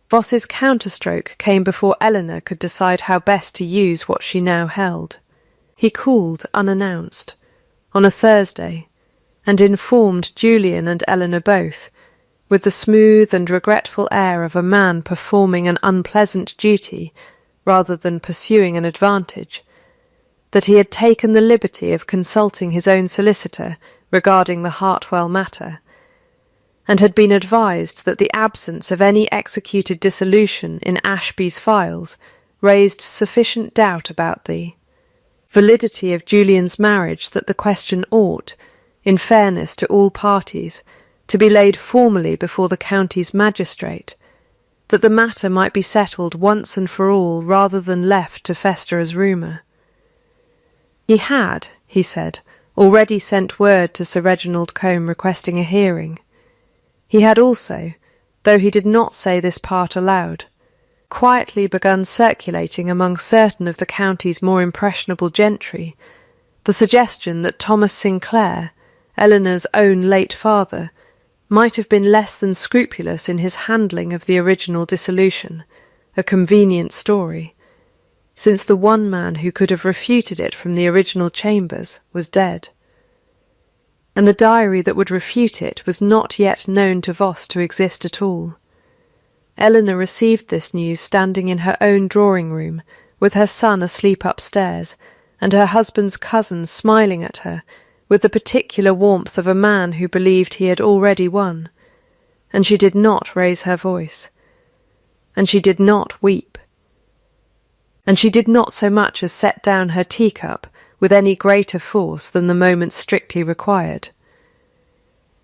Voss's counterstroke came before Eleanor could decide how best to use what she now held. He called unannounced, on a Thursday, and informed Julian and Eleanor both, with the smooth and regretful air of a man performing an unpleasant duty rather than pursuing an advantage, that he had taken the liberty of consulting his own solicitor regarding the Hartwell matter, and had been advised that the absence of any executed dissolution in Ashby's files raised sufficient doubt about the validity of Julian's marriage that the question ought, in fairness to all parties, to be laid formally before the county's magistrate, that the matter might be settled once and for all rather than left to fester as rumour. He had, he said, already sent word to Sir Reginald Combe requesting a hearing. He had also, though he did not say this part aloud, quietly begun circulating among certain of the county's more impressionable gentry the suggestion that Thomas Sinclair, Eleanor's own late father, might have been less than scrupulous in his handling of the original dissolution, a convenient story, since the one man who could have refuted it from the original chambers was dead, and the diary that would refute it was not yet known to Voss to exist at all. Eleanor received this news standing in her own drawing-room, with her son asleep upstairs, and her husband's cousin smiling at her, with the particular warmth of a man who believed he had already won, and she did not raise her voice, and she did not weep, and she did not so much as set down her teacup with any greater force than the moment strictly required.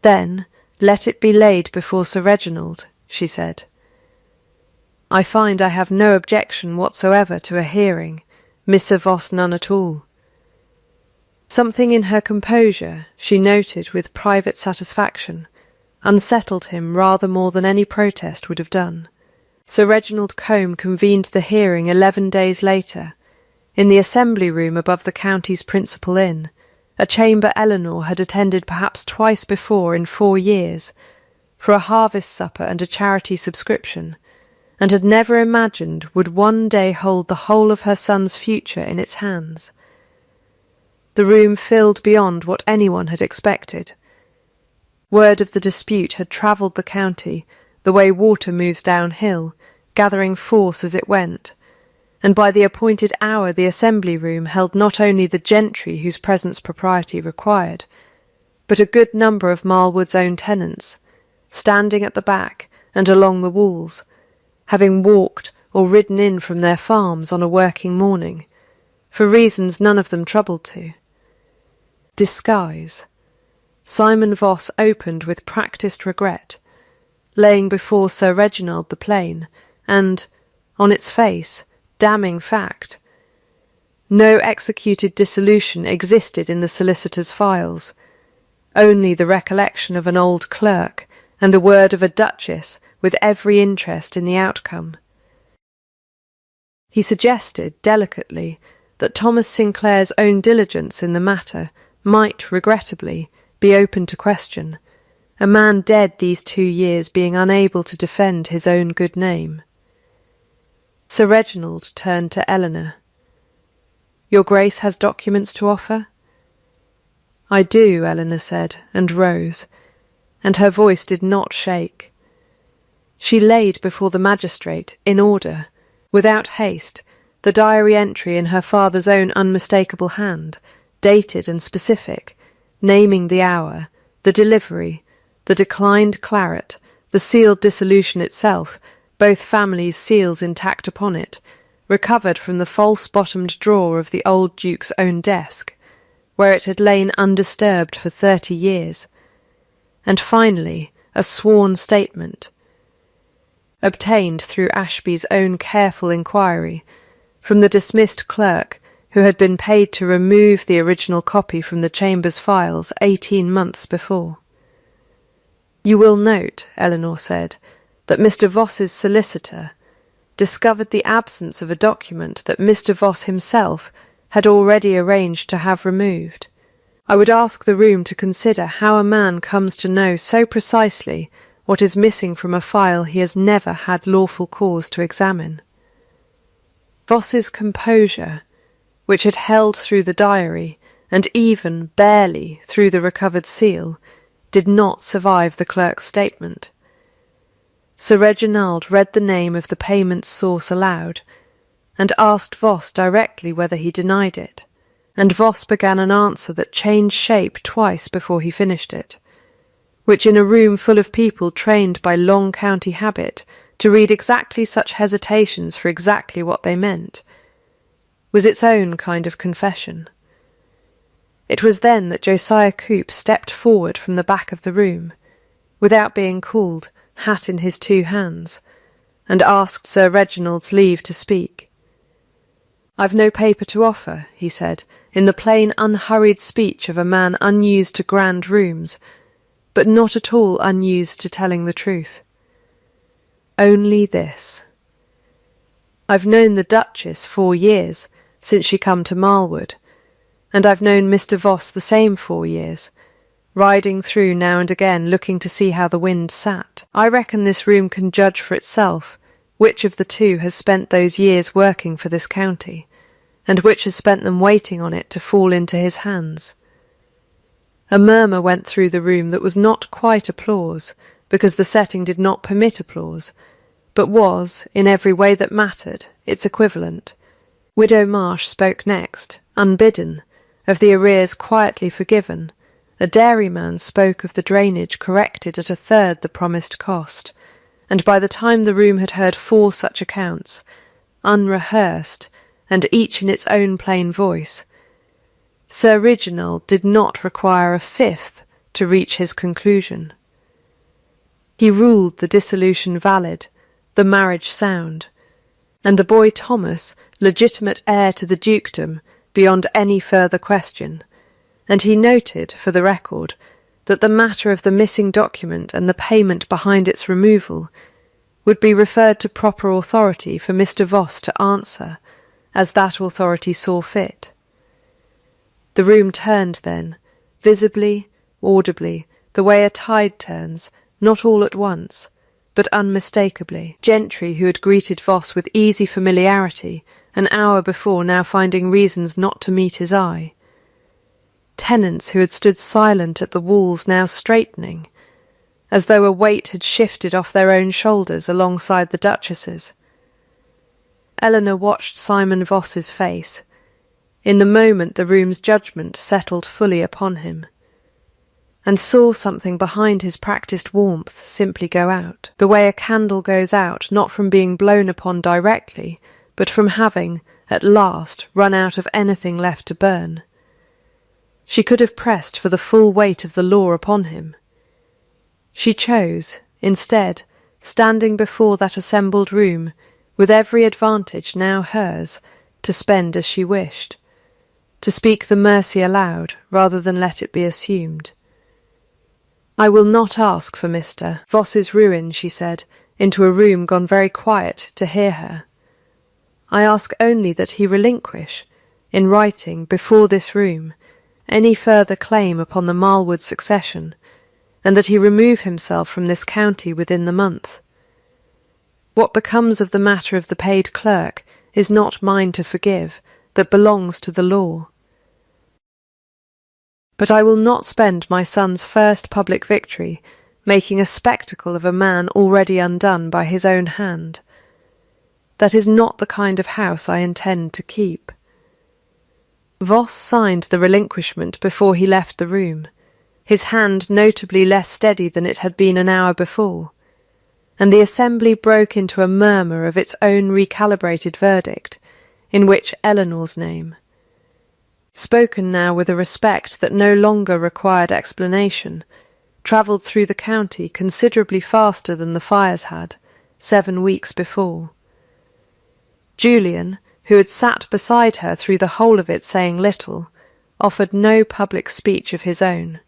"Then let it be laid before Sir Reginald," she said. "I find I have no objection whatsoever to a hearing, Mr. Voss none at all." Something in her composure, she noted with private satisfaction, unsettled him rather more than any protest would have done. Sir Reginald Combe convened the hearing 11 days later, in the assembly room above the county's principal inn, a chamber Eleanor had attended perhaps twice before in 4 years, for a harvest supper and a charity subscription, and had never imagined would one day hold the whole of her son's future in its hands. The room filled beyond what anyone had expected. Word of the dispute had travelled the county the way water moves downhill, gathering force as it went, and by the appointed hour the assembly room held not only the gentry whose presence propriety required, but a good number of Marlwood's own tenants, standing at the back and along the walls, having walked or ridden in from their farms on a working morning, for reasons none of them troubled to. Disguise. Simon Voss opened with practised regret, laying before Sir Reginald the plain, and, on its face, damning fact. No executed dissolution existed in the solicitor's files, only the recollection of an old clerk and the word of a duchess with every interest in the outcome. He suggested, delicately, that Thomas Sinclair's own diligence in the matter might, regrettably, be open to question, a man dead these 2 years being unable to defend his own good name. Sir Reginald turned to Eleanor. "Your Grace has documents to offer?" "I do," Eleanor said, and rose, and her voice did not shake. She laid before the magistrate, in order, without haste, the diary entry in her father's own unmistakable hand, dated and specific, naming the hour, the delivery, the declined claret, the sealed dissolution itself, both families' seals intact upon it, recovered from the false-bottomed drawer of the old Duke's own desk, where it had lain undisturbed for 30 years, and finally a sworn statement, obtained through Ashby's own careful inquiry, from the dismissed clerk who had been paid to remove the original copy from the Chamber's files 18 months before. "You will note," Eleanor said, "that Mr. Voss's solicitor discovered the absence of a document that Mr. Voss himself had already arranged to have removed. I would ask the room to consider how a man comes to know so precisely what is missing from a file he has never had lawful cause to examine." Voss's composure, which had held through the diary, and even, barely, through the recovered seal, did not survive the clerk's statement. Sir Reginald read the name of the payment source aloud, and asked Voss directly whether he denied it, and Voss began an answer that changed shape twice before he finished it, which in a room full of people trained by long county habit to read exactly such hesitations for exactly what they meant, was its own kind of confession. It was then that Josiah Coop stepped forward from the back of the room, without being called, hat in his 2 hands, and asked Sir Reginald's leave to speak. "I've no paper to offer," he said, in the plain unhurried speech of a man unused to grand rooms, but not at all unused to telling the truth. "Only this. I've known the Duchess 4 years, since she come to Marlwood, and I've known Mr. Voss the same 4 years, riding through now and again looking to see how the wind sat. I reckon this room can judge for itself which of the 2 has spent those years working for this county, and which has spent them waiting on it to fall into his hands." A murmur went through the room that was not quite applause, because the setting did not permit applause, but was, in every way that mattered, its equivalent. Widow Marsh spoke next, unbidden, of the arrears quietly forgiven. A dairyman spoke of the drainage corrected at 1/3 the promised cost, and by the time the room had heard 4 such accounts, unrehearsed, and each in its own plain voice, Sir Reginald did not require a 5th to reach his conclusion. He ruled the dissolution valid, the marriage sound, and the boy Thomas legitimate heir to the dukedom beyond any further question, and he noted, for the record, that the matter of the missing document and the payment behind its removal would be referred to proper authority for Mr. Voss to answer, as that authority saw fit. The room turned then, visibly, audibly, the way a tide turns, not all at once, but unmistakably. Gentry who had greeted Voss with easy familiarity an hour before now finding reasons not to meet his eye. tenants who had stood silent at the walls now straightening, as though a weight had shifted off their own shoulders alongside the Duchess's. Eleanor watched Simon Voss's face. In the moment the room's judgment settled fully upon him, and saw something behind his practised warmth simply go out, the way a candle goes out not from being blown upon directly, but from having, at last, run out of anything left to burn. She could have pressed for the full weight of the law upon him. She chose, instead, standing before that assembled room, with every advantage now hers, to spend as she wished, to speak the mercy aloud rather than let it be assumed. "I will not ask for Mr. Voss's ruin," she said, into a room gone very quiet to hear her. "I ask only that he relinquish, in writing, before this room, any further claim upon the Marlwood succession, and that he remove himself from this county within the month. What becomes of the matter of the paid clerk is not mine to forgive, that belongs to the law. But I will not spend my son's first public victory making a spectacle of a man already undone by his own hand. That is not the kind of house I intend to keep." Voss signed the relinquishment before he left the room, his hand notably less steady than it had been an hour before, and the assembly broke into a murmur of its own recalibrated verdict, in which Eleanor's name, spoken now with a respect that no longer required explanation, travelled through the county considerably faster than the fires had, 7 weeks before. Julian, who had sat beside her through the whole of it saying little, offered no public speech of his own.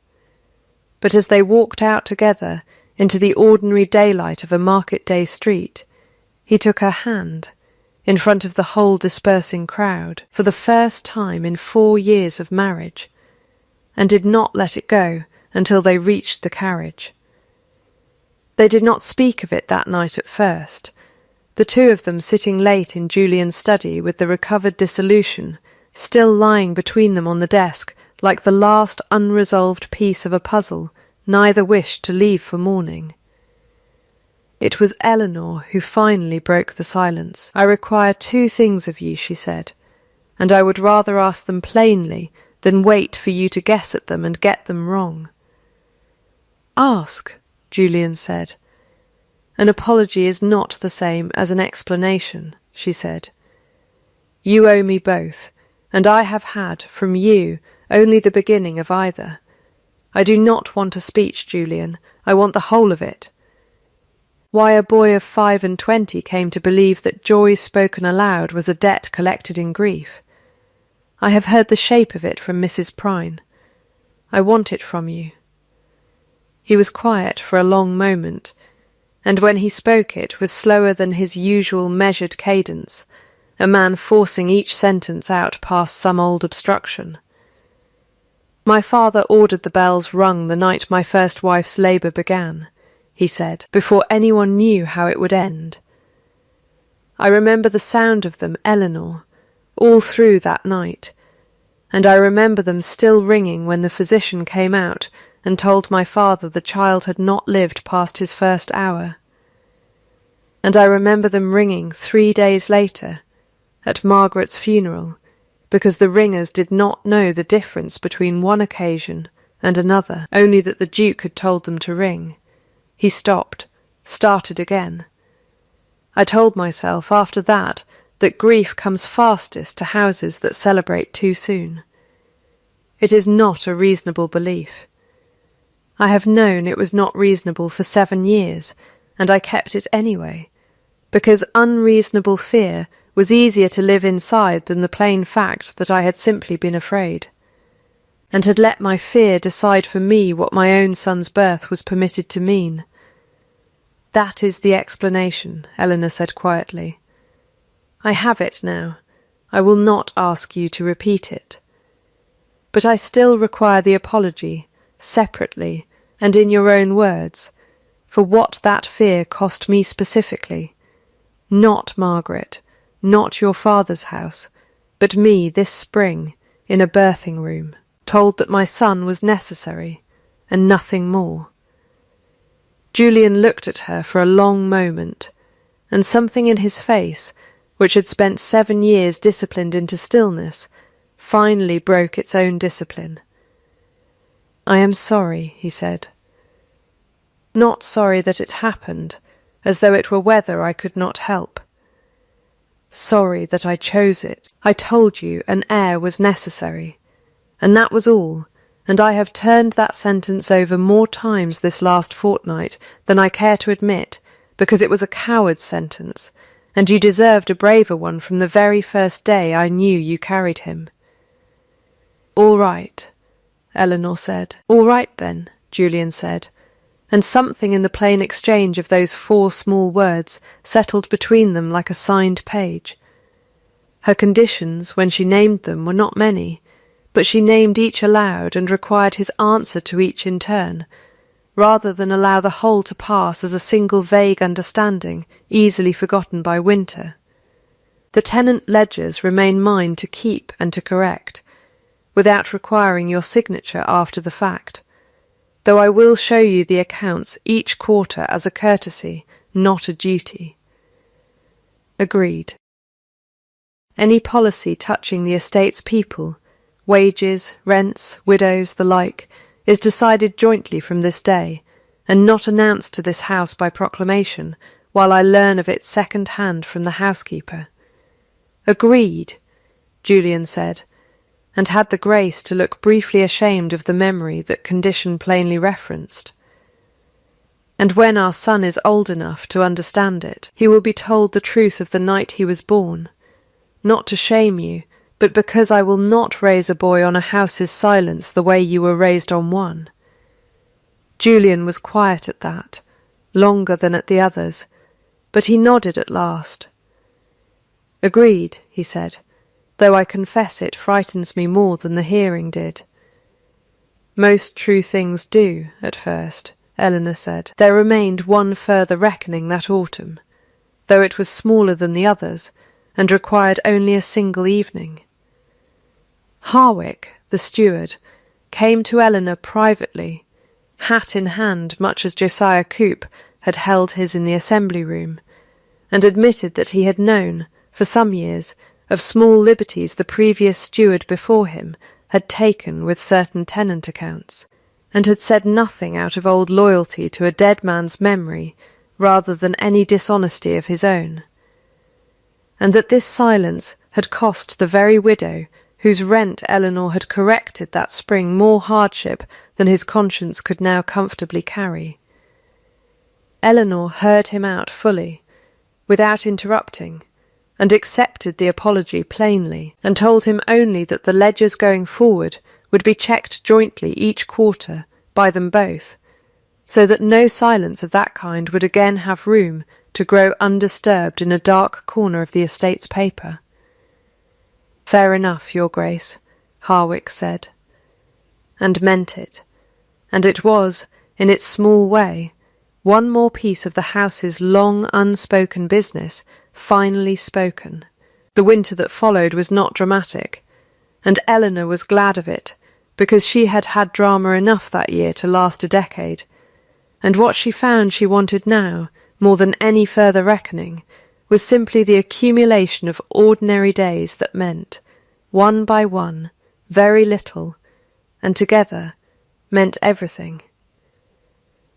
But as they walked out together into the ordinary daylight of a market-day street, he took her hand, in front of the whole dispersing crowd, for the first time in 4 years of marriage, and did not let it go until they reached the carriage. They did not speak of it that night at first, the two of them sitting late in Julian's study with the recovered dissolution still lying between them on the desk like the last unresolved piece of a puzzle neither wished to leave for morning. It was Eleanor who finally broke the silence. "I require 2 things of you," she said, "and I would rather ask them plainly than wait for you to guess at them and get them wrong." "Ask," Julian said. "An apology is not the same as an explanation," she said. "You owe me both, and I have had, from you, only the beginning of either. I do not want a speech, Julian. I want the whole of it. Why a boy of 25 came to believe that joy spoken aloud was a debt collected in grief. I have heard the shape of it from Mrs. Prine. I want it from you." He was quiet for a long moment, and when he spoke it was slower than his usual measured cadence, a man forcing each sentence out past some old obstruction. "My father ordered the bells rung the night my first wife's labour began," he said, "before anyone knew how it would end. I remember the sound of them, Eleanor, all through that night, and I remember them still ringing when the physician came out and told my father the child had not lived past his first hour. And I remember them ringing 3 days later, at Margaret's funeral, because the ringers did not know the difference between one occasion and another, only that the Duke had told them to ring. He stopped, started again. I told myself after that grief comes fastest to houses that celebrate too soon. It is not a reasonable belief. I have known it was not reasonable for 7 years, and I kept it anyway, because unreasonable fear was easier to live inside than the plain fact that I had simply been afraid, and had let my fear decide for me what my own son's birth was permitted to mean. "That is the explanation," Eleanor said quietly. "I have it now. I will not ask you to repeat it. But I still require the apology, separately, and in your own words, for what that fear cost me specifically. Not Margaret, not your father's house, but me this spring, in a birthing room." told that my son was necessary, and nothing more. Julian looked at her for a long moment, and something in his face, which had spent 7 years disciplined into stillness, finally broke its own discipline. "I am sorry," he said. "Not sorry that it happened, as though it were weather I could not help. Sorry that I chose it. I told you an heir was necessary, and that was all, and I have turned that sentence over more times this last fortnight than I care to admit, because it was a coward's sentence, and you deserved a braver one from the very first day I knew you carried him." "All right," Eleanor said. "All right, then," Julian said, and something in the plain exchange of those 4 small words settled between them like a signed page. Her conditions, when she named them, were not many, but she named each aloud and required his answer to each in turn, rather than allow the whole to pass as a single vague understanding, easily forgotten by winter. "The tenant ledgers remain mine to keep and to correct, without requiring your signature after the fact, though I will show you the accounts each quarter as a courtesy, not a duty." Agreed. Any policy touching the estate's people, wages, rents, widows, the like, is decided jointly from this day, and not announced to this house by proclamation, while I learn of it second hand from the housekeeper. "Agreed," Julian said, and had the grace to look briefly ashamed of the memory that condition plainly referenced. "And when our son is old enough to understand it, he will be told the truth of the night he was born, not to shame you, but because I will not raise a boy on a house's silence the way you were raised on one." Julian was quiet at that, longer than at the others, but he nodded at last. "Agreed," he said, "though I confess it frightens me more than the hearing did." "Most true things do, at first," Eleanor said. "There remained one further reckoning that autumn, though it was smaller than the others, and required only a single evening. Harwick, the steward, came to Eleanor privately, hat in hand, much as Josiah Coop had held his in the assembly room, and admitted that he had known, for some years, of small liberties the previous steward before him had taken with certain tenant accounts, and had said nothing out of old loyalty to a dead man's memory rather than any dishonesty of his own, and that this silence had cost the very widow whose rent Eleanor had corrected that spring more hardship than his conscience could now comfortably carry. Eleanor heard him out fully, without interrupting, and accepted the apology plainly, and told him only that the ledgers going forward would be checked jointly each quarter by them both, so that no silence of that kind would again have room to grow undisturbed in a dark corner of the estate's paper. "Fair enough, Your Grace," Harwick said, and meant it, and it was, in its small way, one more piece of the house's long unspoken business finally spoken. The winter that followed was not dramatic, and Eleanor was glad of it, because she had had drama enough that year to last a decade, and what she found she wanted now, more than any further reckoning, was simply the accumulation of ordinary days that meant, one by one, very little, and together meant everything.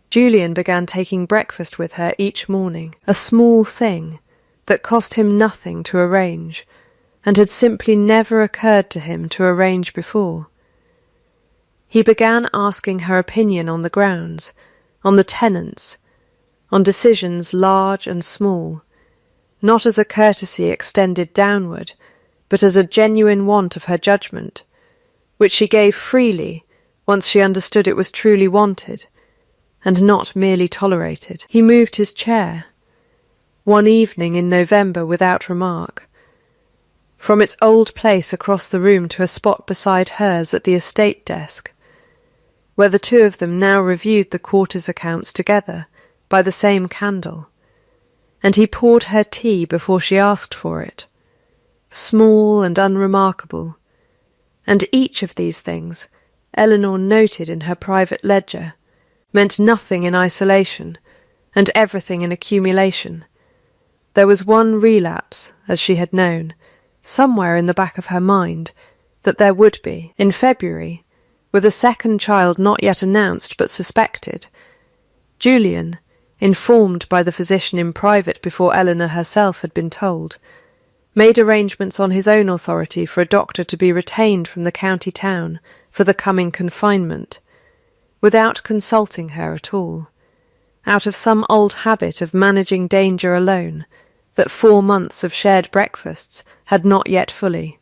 Julian began taking breakfast with her each morning, a small thing that cost him nothing to arrange, and had simply never occurred to him to arrange before. He began asking her opinion on the grounds, on the tenants, on decisions large and small, not as a courtesy extended downward, but as a genuine want of her judgment, which she gave freely once she understood it was truly wanted, and not merely tolerated. He moved his chair, one evening in November without remark, from its old place across the room to a spot beside hers at the estate desk, where the two of them now reviewed the quarter's accounts together by the same candle, and he poured her tea before she asked for it, small and unremarkable, and each of these things, Eleanor noted in her private ledger, meant nothing in isolation, and everything in accumulation. There was one relapse, as she had known, somewhere in the back of her mind, that there would be, in February, with a second child not yet announced but suspected. Julian, informed by the physician in private before Eleanor herself had been told, made arrangements on his own authority for a doctor to be retained from the county town for the coming confinement, without consulting her at all, out of some old habit of managing danger alone that 4 months of shared breakfasts had not yet fully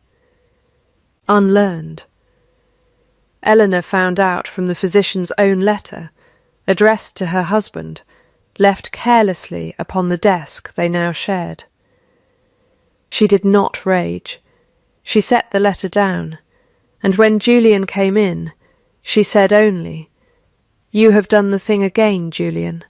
unlearned. Eleanor found out from the physician's own letter, addressed to her husband, left carelessly upon the desk they now shared. She did not rage. She set the letter down, and when Julian came in, she said only, "You have done the thing again, Julian.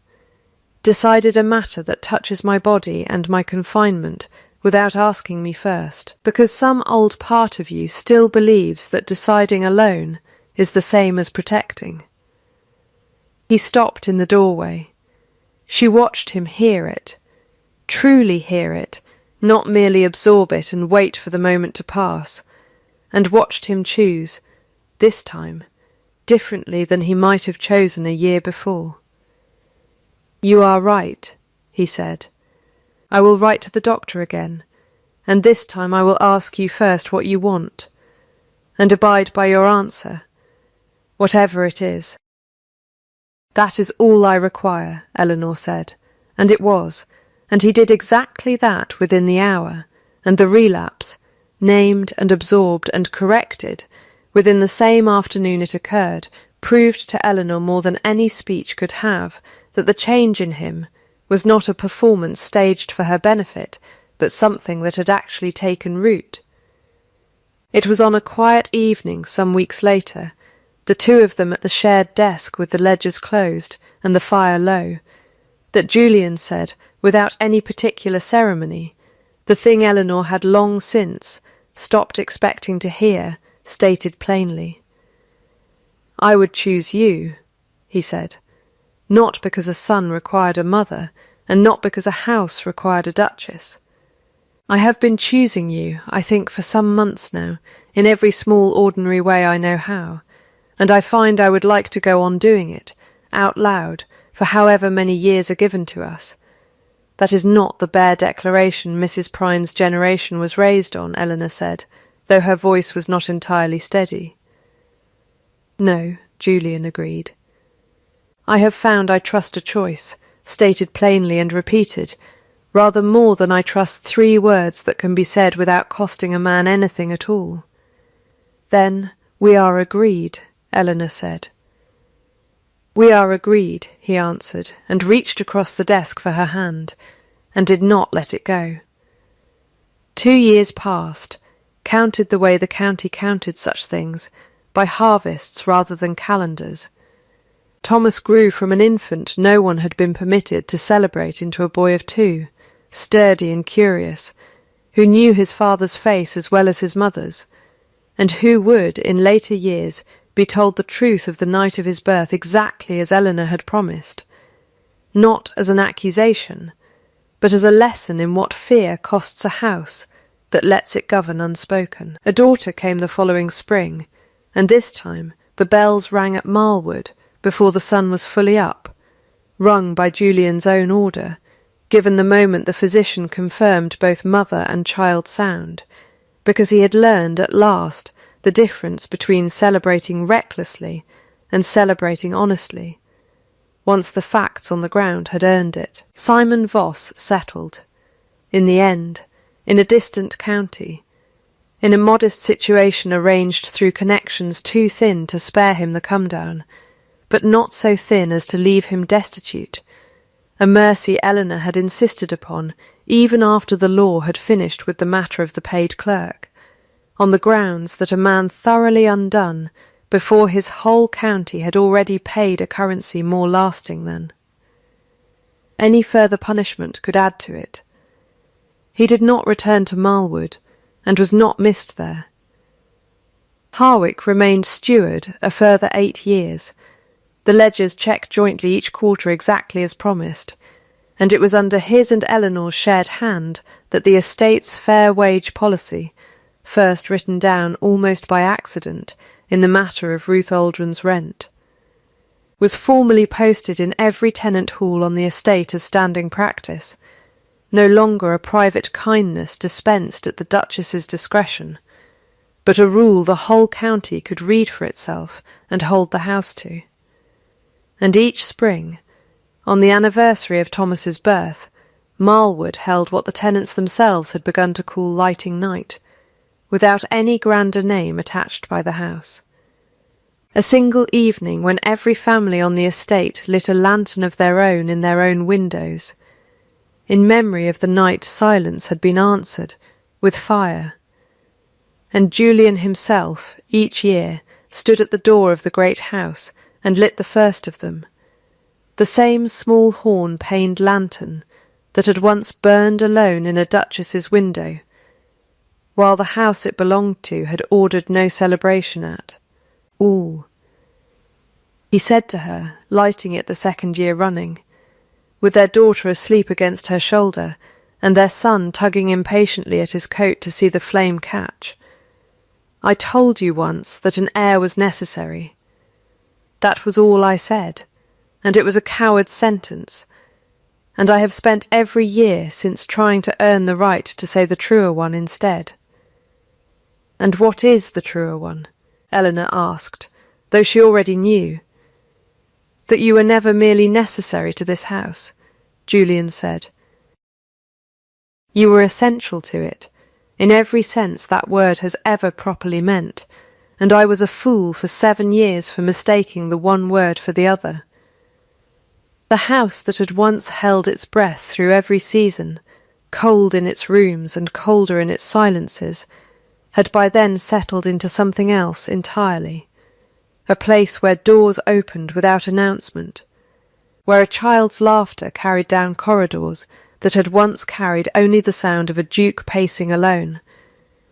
Decided a matter that touches my body and my confinement without asking me first, because some old part of you still believes that deciding alone is the same as protecting." He stopped in the doorway. She watched him hear it, truly hear it, not merely absorb it and wait for the moment to pass, and watched him choose, this time, differently than he might have chosen a year before. "You are right," he said. "I will write to the doctor again, and this time I will ask you first what you want, and abide by your answer, whatever it is." "That is all I require," Eleanor said, and it was, and he did exactly that within the hour, and the relapse, named and absorbed and corrected, within the same afternoon it occurred, proved to Eleanor more than any speech could have that the change in him was not a performance staged for her benefit, but something that had actually taken root. It was on a quiet evening some weeks later, the two of them at the shared desk with the ledgers closed and the fire low, that Julian said, without any particular ceremony, the thing Eleanor had long since stopped expecting to hear, stated plainly. "I would choose you," he said, "not because a son required a mother, and not because a house required a duchess. I have been choosing you, I think, for some months now, in every small ordinary way I know how, and I find I would like to go on doing it, out loud, for however many years are given to us. That is not the bare declaration Mrs. Prine's generation was raised on," Eleanor said, though her voice was not entirely steady. "No," Julian agreed. "I have found I trust a choice, stated plainly and repeated, rather more than I trust 3 words that can be said without costing a man anything at all." "Then we are agreed," Eleanor said. "We are agreed," he answered, and reached across the desk for her hand, and did not let it go. 2 years passed, counted the way the county counted such things, by harvests rather than calendars. Thomas grew from an infant no one had been permitted to celebrate into a boy of 2, sturdy and curious, who knew his father's face as well as his mother's, and who would, in later years, be told the truth of the night of his birth exactly as Eleanor had promised, not as an accusation, but as a lesson in what fear costs a house that lets it govern unspoken. A daughter came the following spring, and this time the bells rang at Marlwood before the sun was fully up, rung by Julian's own order, given the moment the physician confirmed both mother and child sound, because he had learned at last the difference between celebrating recklessly and celebrating honestly, once the facts on the ground had earned it. Simon Voss settled, in the end, in a distant county, in a modest situation arranged through connections too thin to spare him the come-down, but not so thin as to leave him destitute, a mercy Eleanor had insisted upon even after the law had finished with the matter of the paid clerk, on the grounds that a man thoroughly undone before his whole county had already paid a currency more lasting than. Any further punishment could add to it. He did not return to Marlwood, and was not missed there. Harwick remained steward a further 8 years. The ledgers checked jointly each quarter exactly as promised, and it was under his and Eleanor's shared hand that the estate's fair wage policy, first written down almost by accident in the matter of Ruth Aldrin's rent, was formally posted in every tenant hall on the estate as standing practice, no longer a private kindness dispensed at the Duchess's discretion, but a rule the whole county could read for itself and hold the house to. And each spring, on the anniversary of Thomas's birth, Marlwood held what the tenants themselves had begun to call lighting night, without any grander name attached by the house. A single evening when every family on the estate lit a lantern of their own in their own windows, in memory of the night silence had been answered with fire, and Julian himself, each year, stood at the door of the great house and lit the first of them, the same small horn-paned lantern that had once burned alone in a duchess's window, while the house it belonged to had ordered no celebration at all. He said to her, lighting it the 2nd year running, with their daughter asleep against her shoulder, and their son tugging impatiently at his coat to see the flame catch, "I told you once that an heir was necessary. That was all I said, and it was a coward's sentence, and I have spent every year since trying to earn the right to say the truer one instead." "And what is the truer one?" Eleanor asked, though she already knew. "That you were never merely necessary to this house," Julian said. "You were essential to it, in every sense that word has ever properly meant, and I was a fool for 7 years for mistaking the one word for the other. The house that had once held its breath through every season, cold in its rooms and colder in its silences, had by then settled into something else entirely, a place where doors opened without announcement, where a child's laughter carried down corridors that had once carried only the sound of a duke pacing alone,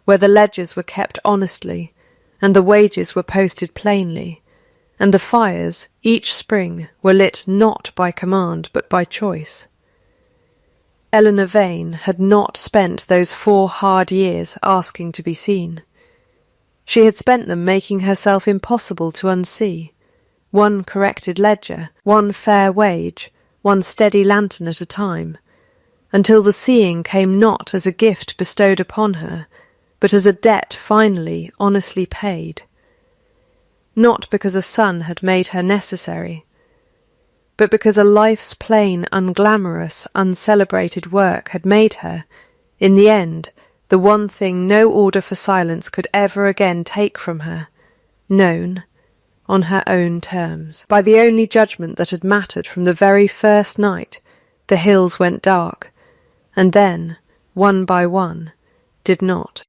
where the ledgers were kept honestly, and the wages were posted plainly, and the fires, each spring, were lit not by command but by choice. Eleanor Vane had not spent those 4 hard years asking to be seen. She had spent them making herself impossible to unsee, one corrected ledger, one fair wage, one steady lantern at a time, until the seeing came not as a gift bestowed upon her, but as a debt finally, honestly paid. Not because a son had made her necessary, but because a life's plain, unglamorous, uncelebrated work had made her, in the end, the one thing no order for silence could ever again take from her, known, on her own terms. By the only judgment that had mattered from the very first night, the hills went dark, and then, one by one, did not.